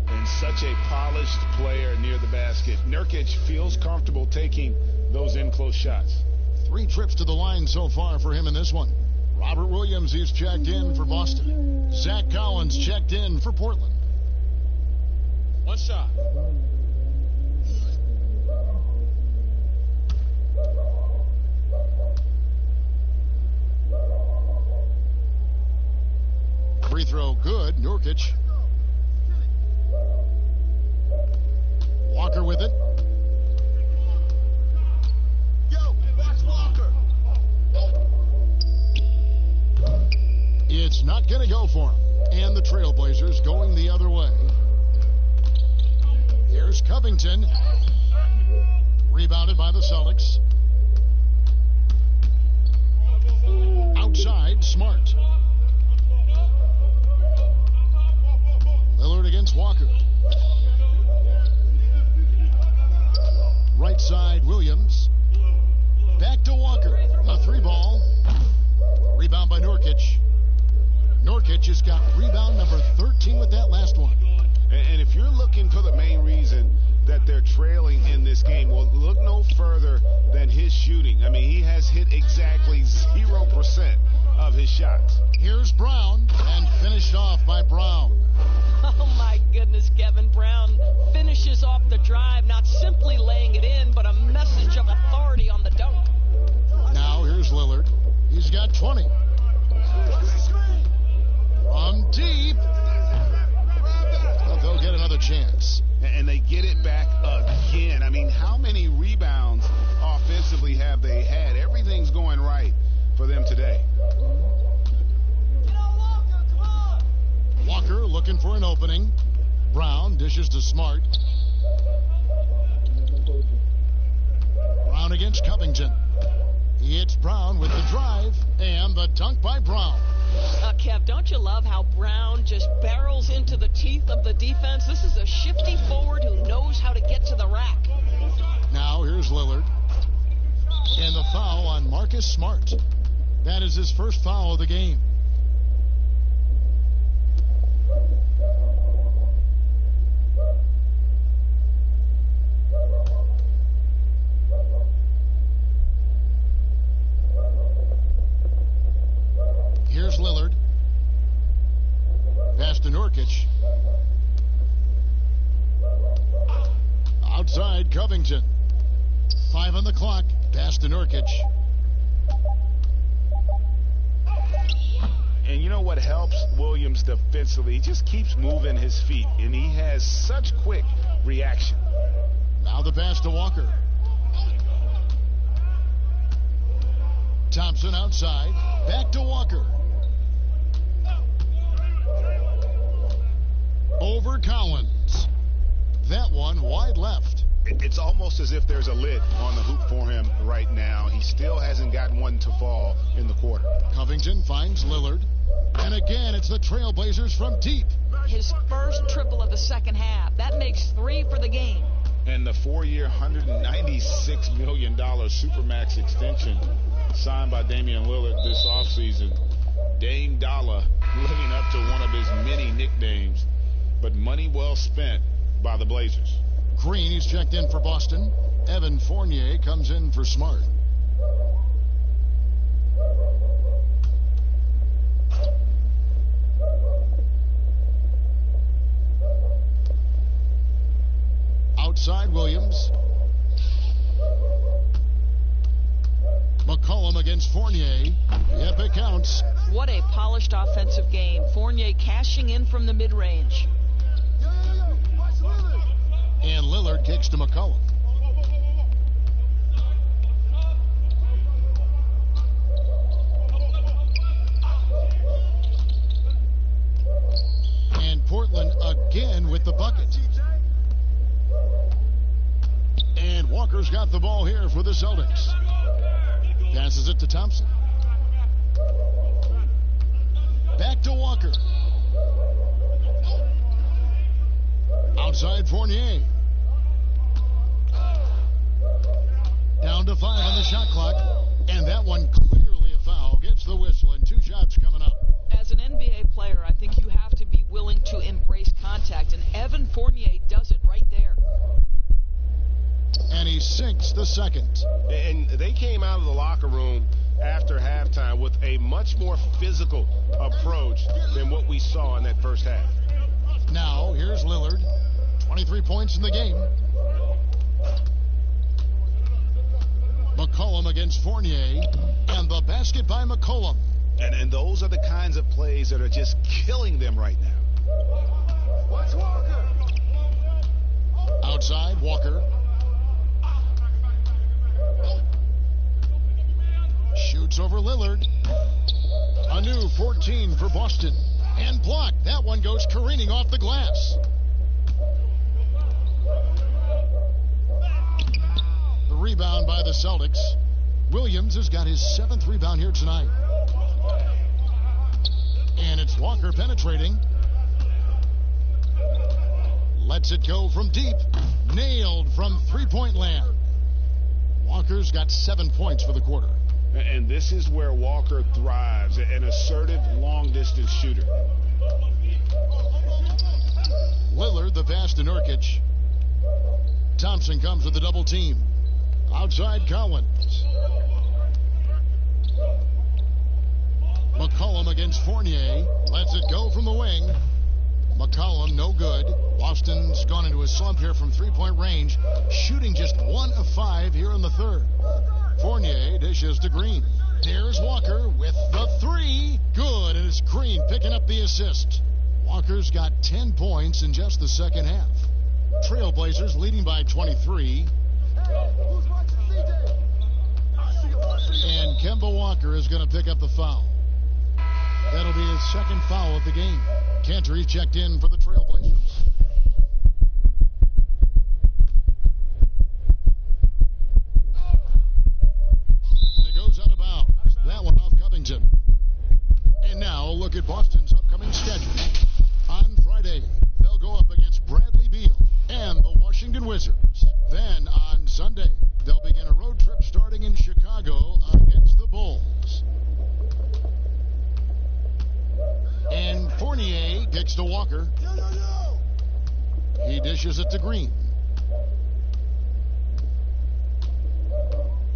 And such a polished player near the basket. Nurkic feels comfortable taking those in-close shots. 3 trips to the line so far for him in this one. Robert Williams, he's checked in for Boston. Zach Collins checked in for Portland. One shot. Free throw good. Nurkic. Walker with it. Yo, watch Walker. It's not going to go for him. And the Trailblazers going the other way. Here's Covington. Rebounded by the Celtics. Outside, Smart. Lillard against Walker. Right side, Williams. Back to Walker. A 3-ball. Rebound by Nurkic. Nurkic has got rebound number 13 with that last one. And if you're looking for the main reason that they're trailing in this game, well, look no further than his shooting. I mean, he has hit exactly 0% of his shots. Here's Brown, and finished off by Brown. Oh, my goodness, Kevin Brown finishes off the drive, not simply laying it in, but a message of authority on the dunk. Now here's Lillard. He's got 20. From deep. But they'll get another chance. And they get it back again. I mean, how many rebounds offensively have they had? Everything's going right for them today. Walker looking for an opening. Brown dishes to Smart. Brown against Covington. He hits Brown with the drive, and the dunk by Brown. Kev, don't you love how Brown just barrels into the teeth of the defense? This is a shifty forward who knows how to get to the rack. Now here's Lillard. And the foul on Marcus Smart. That is his first foul of the game. Here's Lillard. Pass to Nurkic. Outside, Covington. 5 on the clock. Pass to Nurkic. And you know what helps Williams defensively? He just keeps moving his feet, and he has such quick reaction. Now the pass to Walker. Thompson outside. Back to Walker. Over Collins. That one wide left. It's almost as if there's a lid on the hoop for him right now. He still hasn't gotten one to fall in the quarter. Covington finds Lillard. And again, it's the Trailblazers from deep. His first triple of the second half. That makes 3 for the game. And the 4-year, $196 million Supermax extension signed by Damian Lillard this offseason. Dame Dollar living up to one of his many nicknames, but money well spent by the Blazers. Green, he's checked in for Boston. Evan Fournier comes in for Smart. Outside, Williams. McCollum against Fournier. Yep, it counts. What a polished offensive game. Fournier cashing in from the mid-range. And Lillard kicks to McCollum. And Portland again with the bucket. And Walker's got the ball here for the Celtics. Passes it to Thompson. Back to Walker. Outside Fournier. shot clock, and that one clearly a foul. Gets the whistle, and 2 shots coming up. As an NBA player, I think you have to be willing to embrace contact, and Evan Fournier does it right there. And he sinks the second. And they came out of the locker room after halftime with a much more physical approach than what we saw in that first half. Now, here's Lillard. 23 points in the game. McCollum against Fournier, and the basket by McCollum. And those are the kinds of plays that are just killing them right now. Watch Walker. Outside, Walker. Shoots over Lillard. A new 14 for Boston. And blocked. That one goes careening off the glass. The rebound by the Celtics. Williams has got his 7th rebound here tonight. And it's Walker penetrating. Lets it go from deep. Nailed from three-point land. Walker's got 7 points for the quarter. And this is where Walker thrives, an assertive long-distance shooter. Lillard, the pass to Nurkic. Thompson comes with a double team. Outside Collins. McCollum against Fournier. Lets it go from the wing. McCollum, no good. Boston's gone into a slump here from three-point range, shooting just 1 of 5 here in the third. Fournier dishes to Green. Here's Walker with the 3. Good, and it's Green picking up the assist. Walker's got 10 points in just the second half. Trailblazers leading by 23. And Kemba Walker is going to pick up the foul. That'll be his 2nd foul of the game. Cantor checked in for the Trailblazers. And it goes out of bounds. That one off Covington. And now look at Boston's upcoming schedule. On Friday, they'll go up against Bradley Beal and the Washington Wizards. Then on Sunday, they'll begin a road trip starting in Chicago against the Bulls. And Fournier kicks to Walker. He dishes it to Green.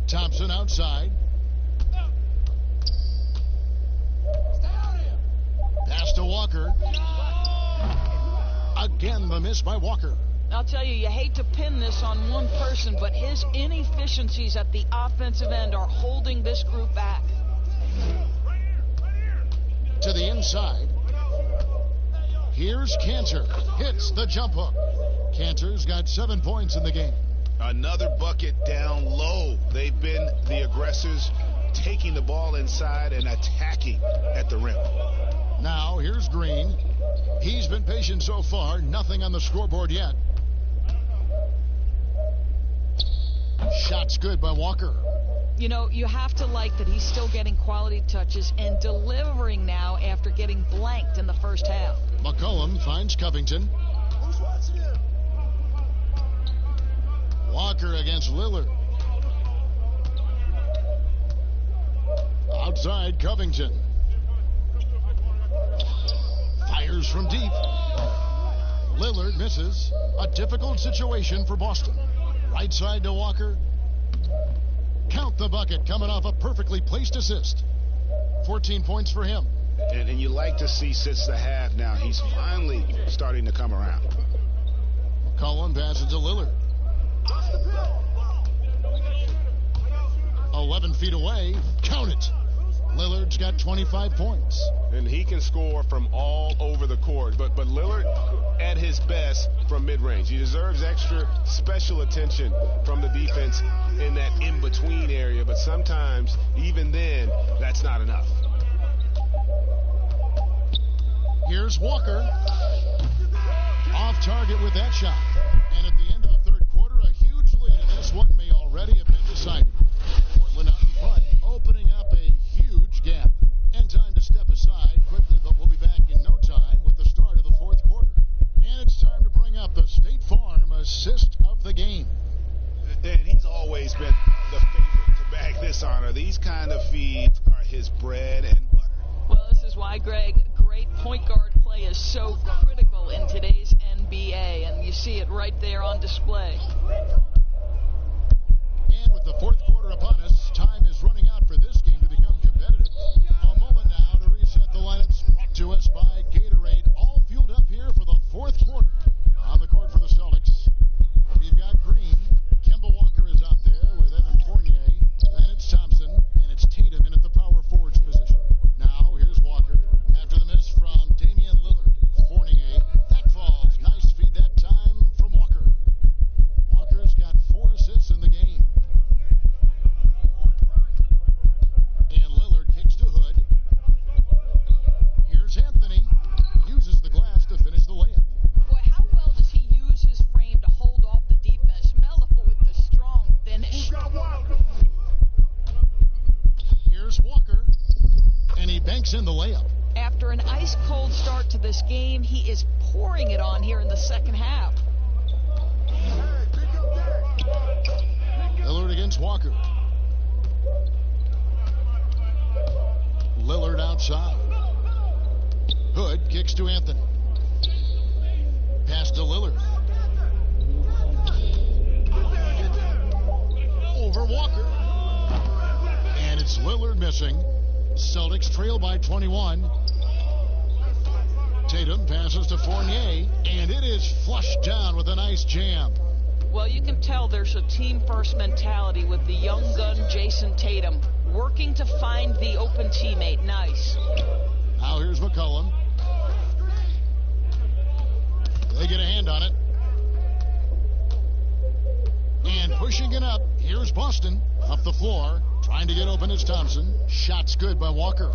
Thompson outside. Pass to Walker. Again, the miss by Walker. I'll tell you, you hate to pin this on one person, but his inefficiencies at the offensive end are holding this group back. To the inside. Here's Cantor. Hits the jump hook. Cantor's got 7 points in the game. Another bucket down low. They've been the aggressors, taking the ball inside and attacking at the rim. Now here's Green. He's been patient so far. Nothing on the scoreboard yet. Shot's good by Walker. You know, you have to like that he's still getting quality touches and delivering now after getting blanked in the first half. McCollum finds Covington. Who's watching him? Walker against Lillard. Outside Covington. Fires from deep. Lillard misses. A difficult situation for Boston. Right side to Walker. Count the bucket coming off a perfectly placed assist. 14 points for him. And you like to see since the half now, he's finally starting to come around. McCollum passes to Lillard. 11 feet away. Count it. Lillard's got 25 points. And he can score from all over the court. But Lillard at his best from mid-range. He deserves extra special attention from the defense in that in-between area. But sometimes, even then, that's not enough. Here's Walker. Off target with that shot. And at the end of the third quarter, a huge lead. And this one may already have been decided. Portland out in front, opening up a huge gap. And time to step aside quickly, but we'll be back in no time with the start of the fourth quarter. And it's time to bring up the State Farm assist of the game. And he's always been the favorite to bag banks in the layup. After an ice-cold start to this game, he is pouring it on here in the second half. Lillard against Walker. Lillard outside. Hood kicks to Anthony. Pass to Lillard. Over Walker. And it's Lillard missing. Celtics trail by 21. Tatum passes to Fournier, and it is flushed down with a nice jam. Well, you can tell there's a team-first mentality with the young gun Jason Tatum working to find the open teammate. Nice. Now here's McCollum. They get a hand on it. And pushing it up, here's Boston. Up the floor, trying to get open is Thompson. Shot's good by Walker.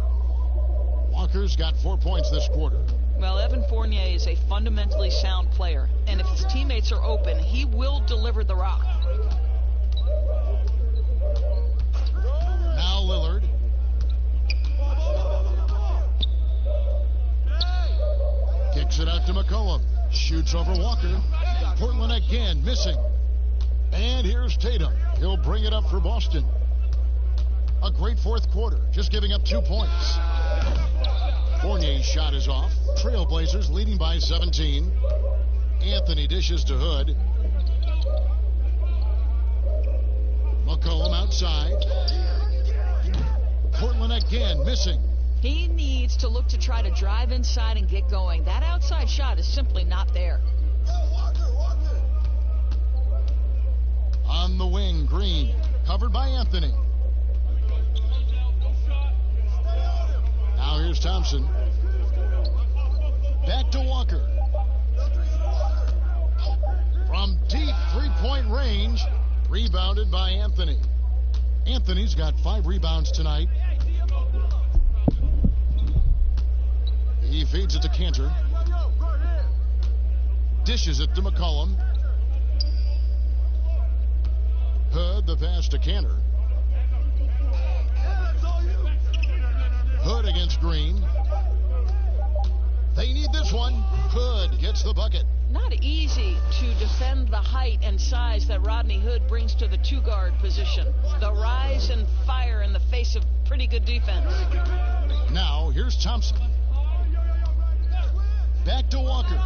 Walker's got 4 points this quarter. Well, Evan Fournier is a fundamentally sound player, and if his teammates are open, he will deliver the rock. Now Lillard. Kicks it out to McCollum. Shoots over Walker. Portland again missing. And here's Tatum. He'll bring it up for Boston. A great fourth quarter, just giving up 2 points. Fournier's shot is off. Trailblazers leading by 17. Anthony dishes to Hood. McCollum outside. Portland again missing. He needs to look to try to drive inside and get going. That outside shot is simply not there. On the wing, Green, covered by Anthony. Now here's Thompson. Back to Walker. From deep three-point range, rebounded by Anthony. Anthony's got 5 rebounds tonight. He feeds it to Cantor. Dishes it to McCollum. Hood, the pass to Cantor. Hood against Green. They need this one. Hood gets the bucket. Not easy to defend the height and size that Rodney Hood brings to the two-guard position. The rise and fire in the face of pretty good defense. Now, here's Thompson. Back to Walker.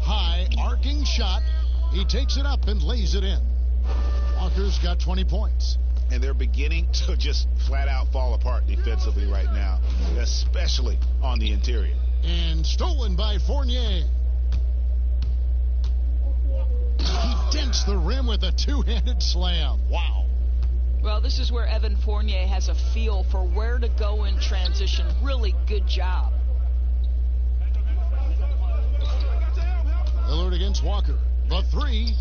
High, arcing shot. He takes it up and lays it in. Walker's got 20 points. And they're beginning to just flat out fall apart defensively right now, especially on the interior. And stolen by Fournier. He dents the rim with a two-handed slam. Wow. Well, this is where Evan Fournier has a feel for where to go in transition. Really good job. Lillard against Walker. The three.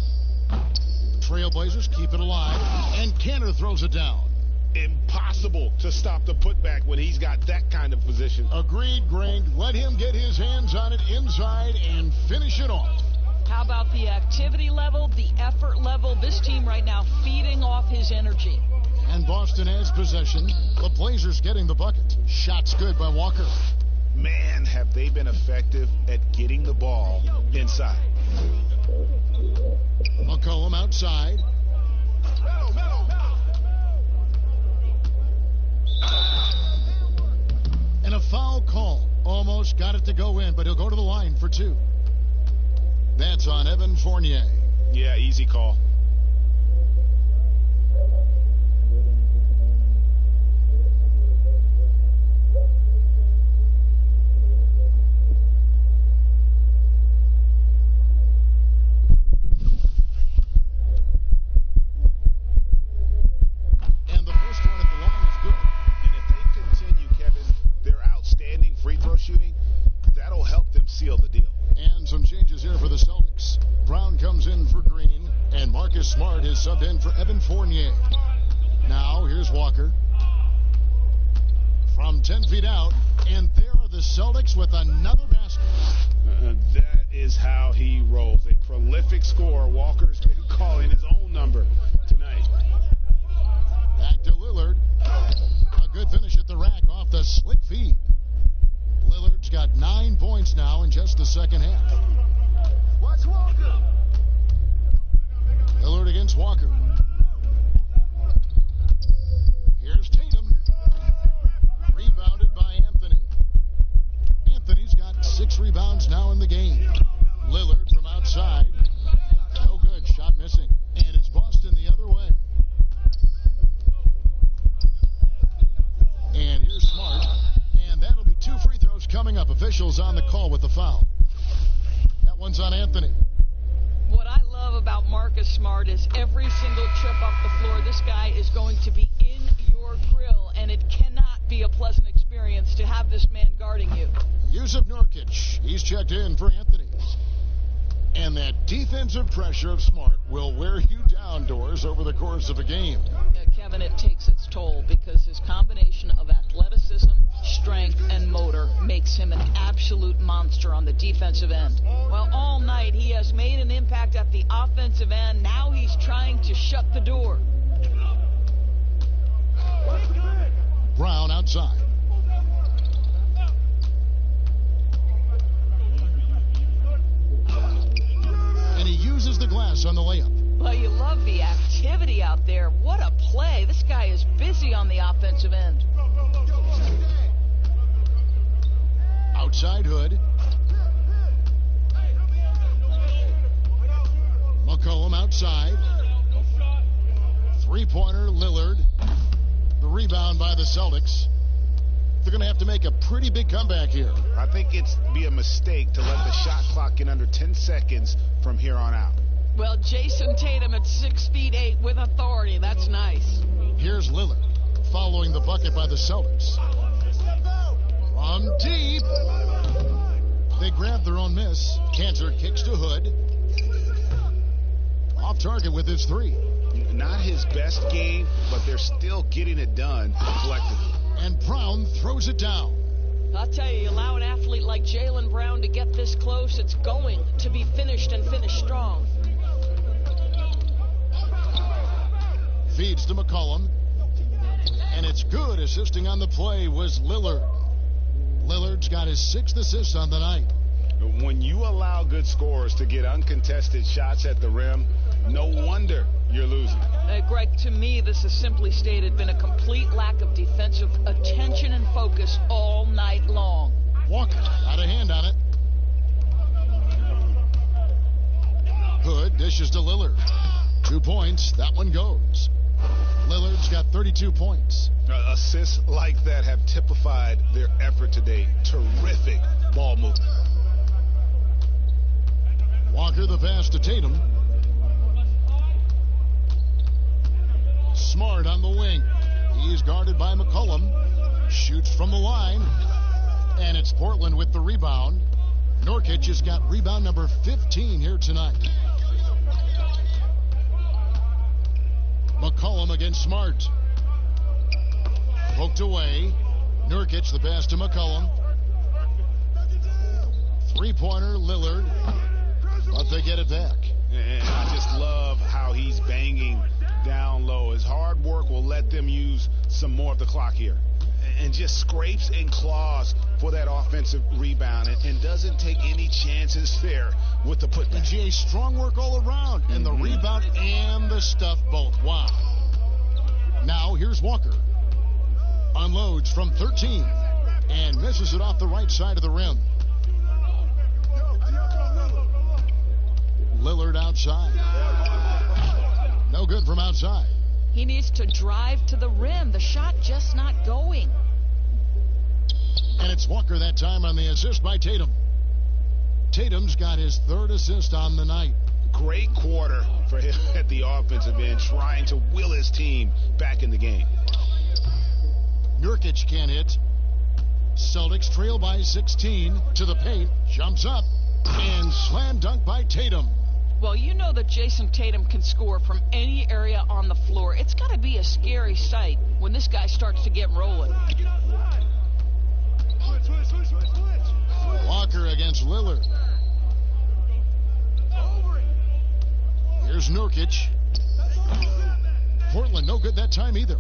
Trailblazers keep it alive, and Cantor throws it down. Impossible to stop the putback when he's got that kind of position. Agreed, Greg. Let him get his hands on it inside and finish it off. How about the activity level, the effort level? This team right now feeding off his energy. And Boston has possession. The Blazers getting the bucket. Shot's good by Walker. Man, have they been effective at getting the ball inside. McCollum outside. And a foul call. Almost got it to go in, but he'll go to the line for 2. That's on Evan Fournier. Yeah, easy call. Smart is subbed in for Evan Fournier. Now, here's Walker. From 10 feet out, and there are the Celtics with another basket. That is how he rolls. A prolific scorer. Walker's been calling his own number tonight. slick feed. Lillard's got 9 points now in just the second half. Watch Walker. Lillard against Walker. Here's Tatum. Rebounded by Anthony. Anthony's got 6 rebounds now in the game. Lillard from outside. No good. Shot missing. And it's Boston the other way. And here's Smart. And that'll be 2 free throws coming up. Officials on the call with the foul. That one's on Anthony. What I love about Marcus Smart is every single trip off the floor, this guy is going to be in your grill, and it cannot be a pleasant experience to have this man guarding you. Yusuf Nurkic, he's checked in for Anthony. And that defensive pressure of Smart will wear you down, Doors, over the course of a game. Kevin, it takes its toll because his combination of athleticism, strength, and motor makes him an absolute monster on the defensive end. Well, all night he has made an impact at the offensive end. Now he's trying to shut the door. Brown outside. And he uses the glass on the layup. Well, you love the activity out there. What a play. This guy is busy on the offensive end. Outside Hood. McCollum outside. Three-pointer, Lillard. The rebound by the Celtics. They're going to have to make a pretty big comeback here. I think it's be a mistake to let the shot clock get under 10 seconds from here on out. Well, Jason Tatum at 6'8" with authority. That's nice. Here's Lillard following the bucket by the Celtics. From deep. They grab their own miss. Cantor kicks to Hood. Off target with his 3. Not his best game, but they're still getting it done collectively. And Brown throws it down. I'll tell you, you allow an athlete like Jaylen Brown to get this close, it's going to be finished and finished strong. Feeds to McCollum. And it's good. Assisting on the play was Lillard. Lillard's got his 6th assist on the night. When you allow good scorers to get uncontested shots at the rim, no wonder you're losing. Greg, to me, this has simply stated been a complete lack of defensive attention and focus all night long. Walker got a hand on it. Hood dishes to Lillard. 2 points. That one goes. Lillard's got 32 points. Assists like that have typified their effort today. Terrific ball movement. Walker the pass to Tatum. Smart on the wing. He's guarded by McCollum. Shoots from the line. And it's Portland with the rebound. Nurkic has got rebound number 15 here tonight. McCollum against Smart. Poked away. Nurkic the pass to McCollum. Three-pointer, Lillard. But they get it back. And I just love how he's banging down low. His hard work will let them use some more of the clock here. And just scrapes and claws for that offensive rebound and doesn't take any chances there with the putback. GA, strong work all around. And the rebound and the stuff both. Wow. Now here's Walker. Unloads from 13 and misses it off the right side of the rim. Lillard outside. No good from outside. He needs to drive to the rim. The shot just not going. And it's Walker that time on the assist by Tatum. Tatum's got his 3rd assist on the night. Great quarter for him at the offensive end, trying to will his team back in the game. Nurkic can't hit. Celtics trail by 16 to the paint. Jumps up and slam dunk by Tatum. Well, you know that Jason Tatum can score from any area on the floor. It's got to be a scary sight when this guy starts to get rolling. Walker against Lillard. Here's Nurkic. Portland no good that time either.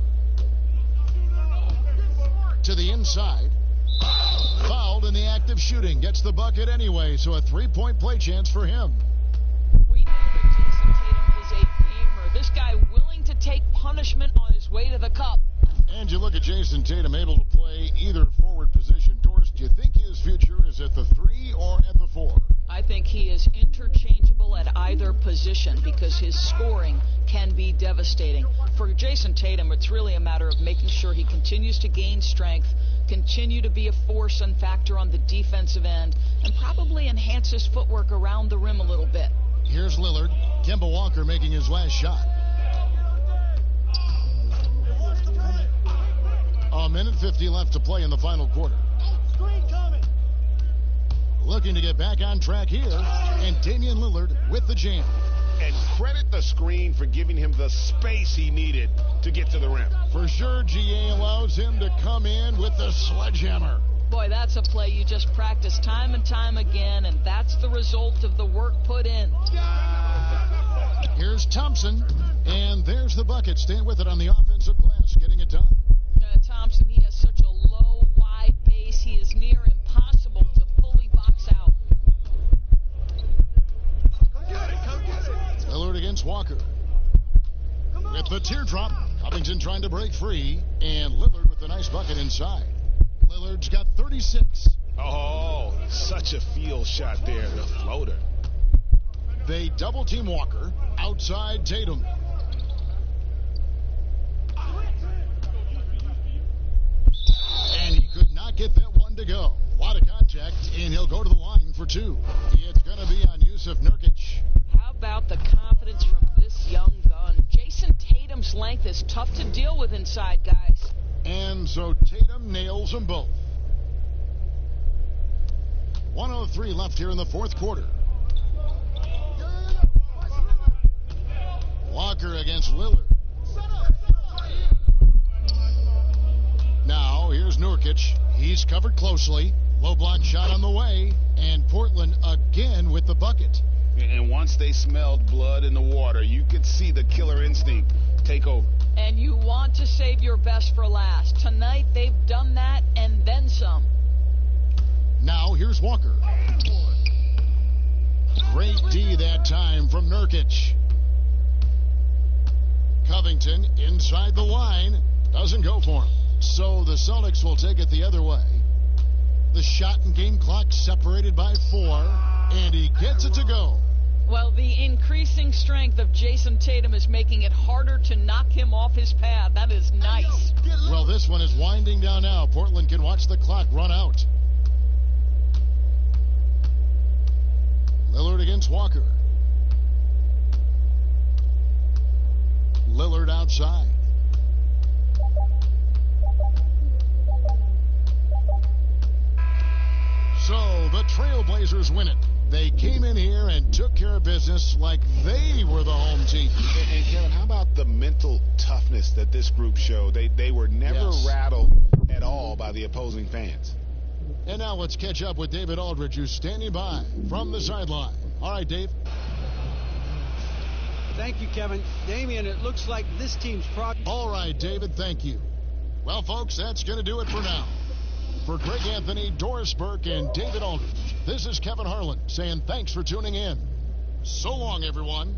to the inside. Fouled in the act of shooting. Gets the bucket anyway, so a three-point play chance for him. We know that Jason Tatum is a gamer. This guy willing to take punishment on his way to the cup. And you look at Jason Tatum able to play either forward position. Doris, do you think his future is at the 3 or at the 4? I think he is interchangeable at either position because his scoring can be devastating. For Jason Tatum, it's really a matter of making sure he continues to gain strength, continue to be a force and factor on the defensive end, and probably enhance his footwork around the rim a little bit. Here's Lillard. Kemba Walker making his last shot. A minute 50 left to play in the final quarter. Looking to get back on track here, and Damian Lillard with the jam. And credit the screen for giving him the space he needed to get to the rim. For sure, GA allows him to come in with the sledgehammer. Boy, that's a play you just practice time and time again, and that's the result of the work put in. Here's Thompson, and there's the bucket. Staying with it on the offensive glass, getting it done. Thompson, he has such a low, wide base. He is near impossible to fully box out. Lillard against Walker. With the teardrop, Covington trying to break free, and Lillard with the nice bucket inside. Lillard's got 36. Oh, such a field shot there, the floater. They double-team Walker outside Tatum. And he could not get that one to go. A lot of contact, and he'll go to the line for 2. It's going to be on Yusuf Nurkic. How about the confidence from this young gun? Jason Tatum's length is tough to deal with inside, guys. And so Tatum nails them both. 1:03 left here in the fourth quarter. Walker against Lillard. Now, here's Nurkic. He's covered closely. Low block shot on the way. And Portland again with the bucket. And once they smelled blood in the water, you could see the killer instinct take over. And you want to save your best for last. Tonight, they've done that and then some. Now, here's Walker. Great D that time from Nurkic. Covington inside the line. Doesn't go for him. So the Celtics will take it the other way. The shot and game clock separated by 4. And he gets it to go. Well, the increasing strength of Jason Tatum is making it harder to knock him off his path. That is nice. Well, this one is winding down now. Portland can watch the clock run out. Lillard against Walker. Lillard outside. So the Trailblazers win it. They came in here and took care of business like they were the home team. And Kevin, how about the mental toughness that this group showed? They were never rattled at all by the opposing fans. And now let's catch up with David Aldridge, who's standing by from the sideline. All right, Dave. Thank you, Kevin. Damian, it looks like this team's progress. All right, David, thank you. Well, folks, that's going to do it for now. For Greg Anthony, Doris Burke, and David Aldridge, this is Kevin Harlan saying thanks for tuning in. So long, everyone.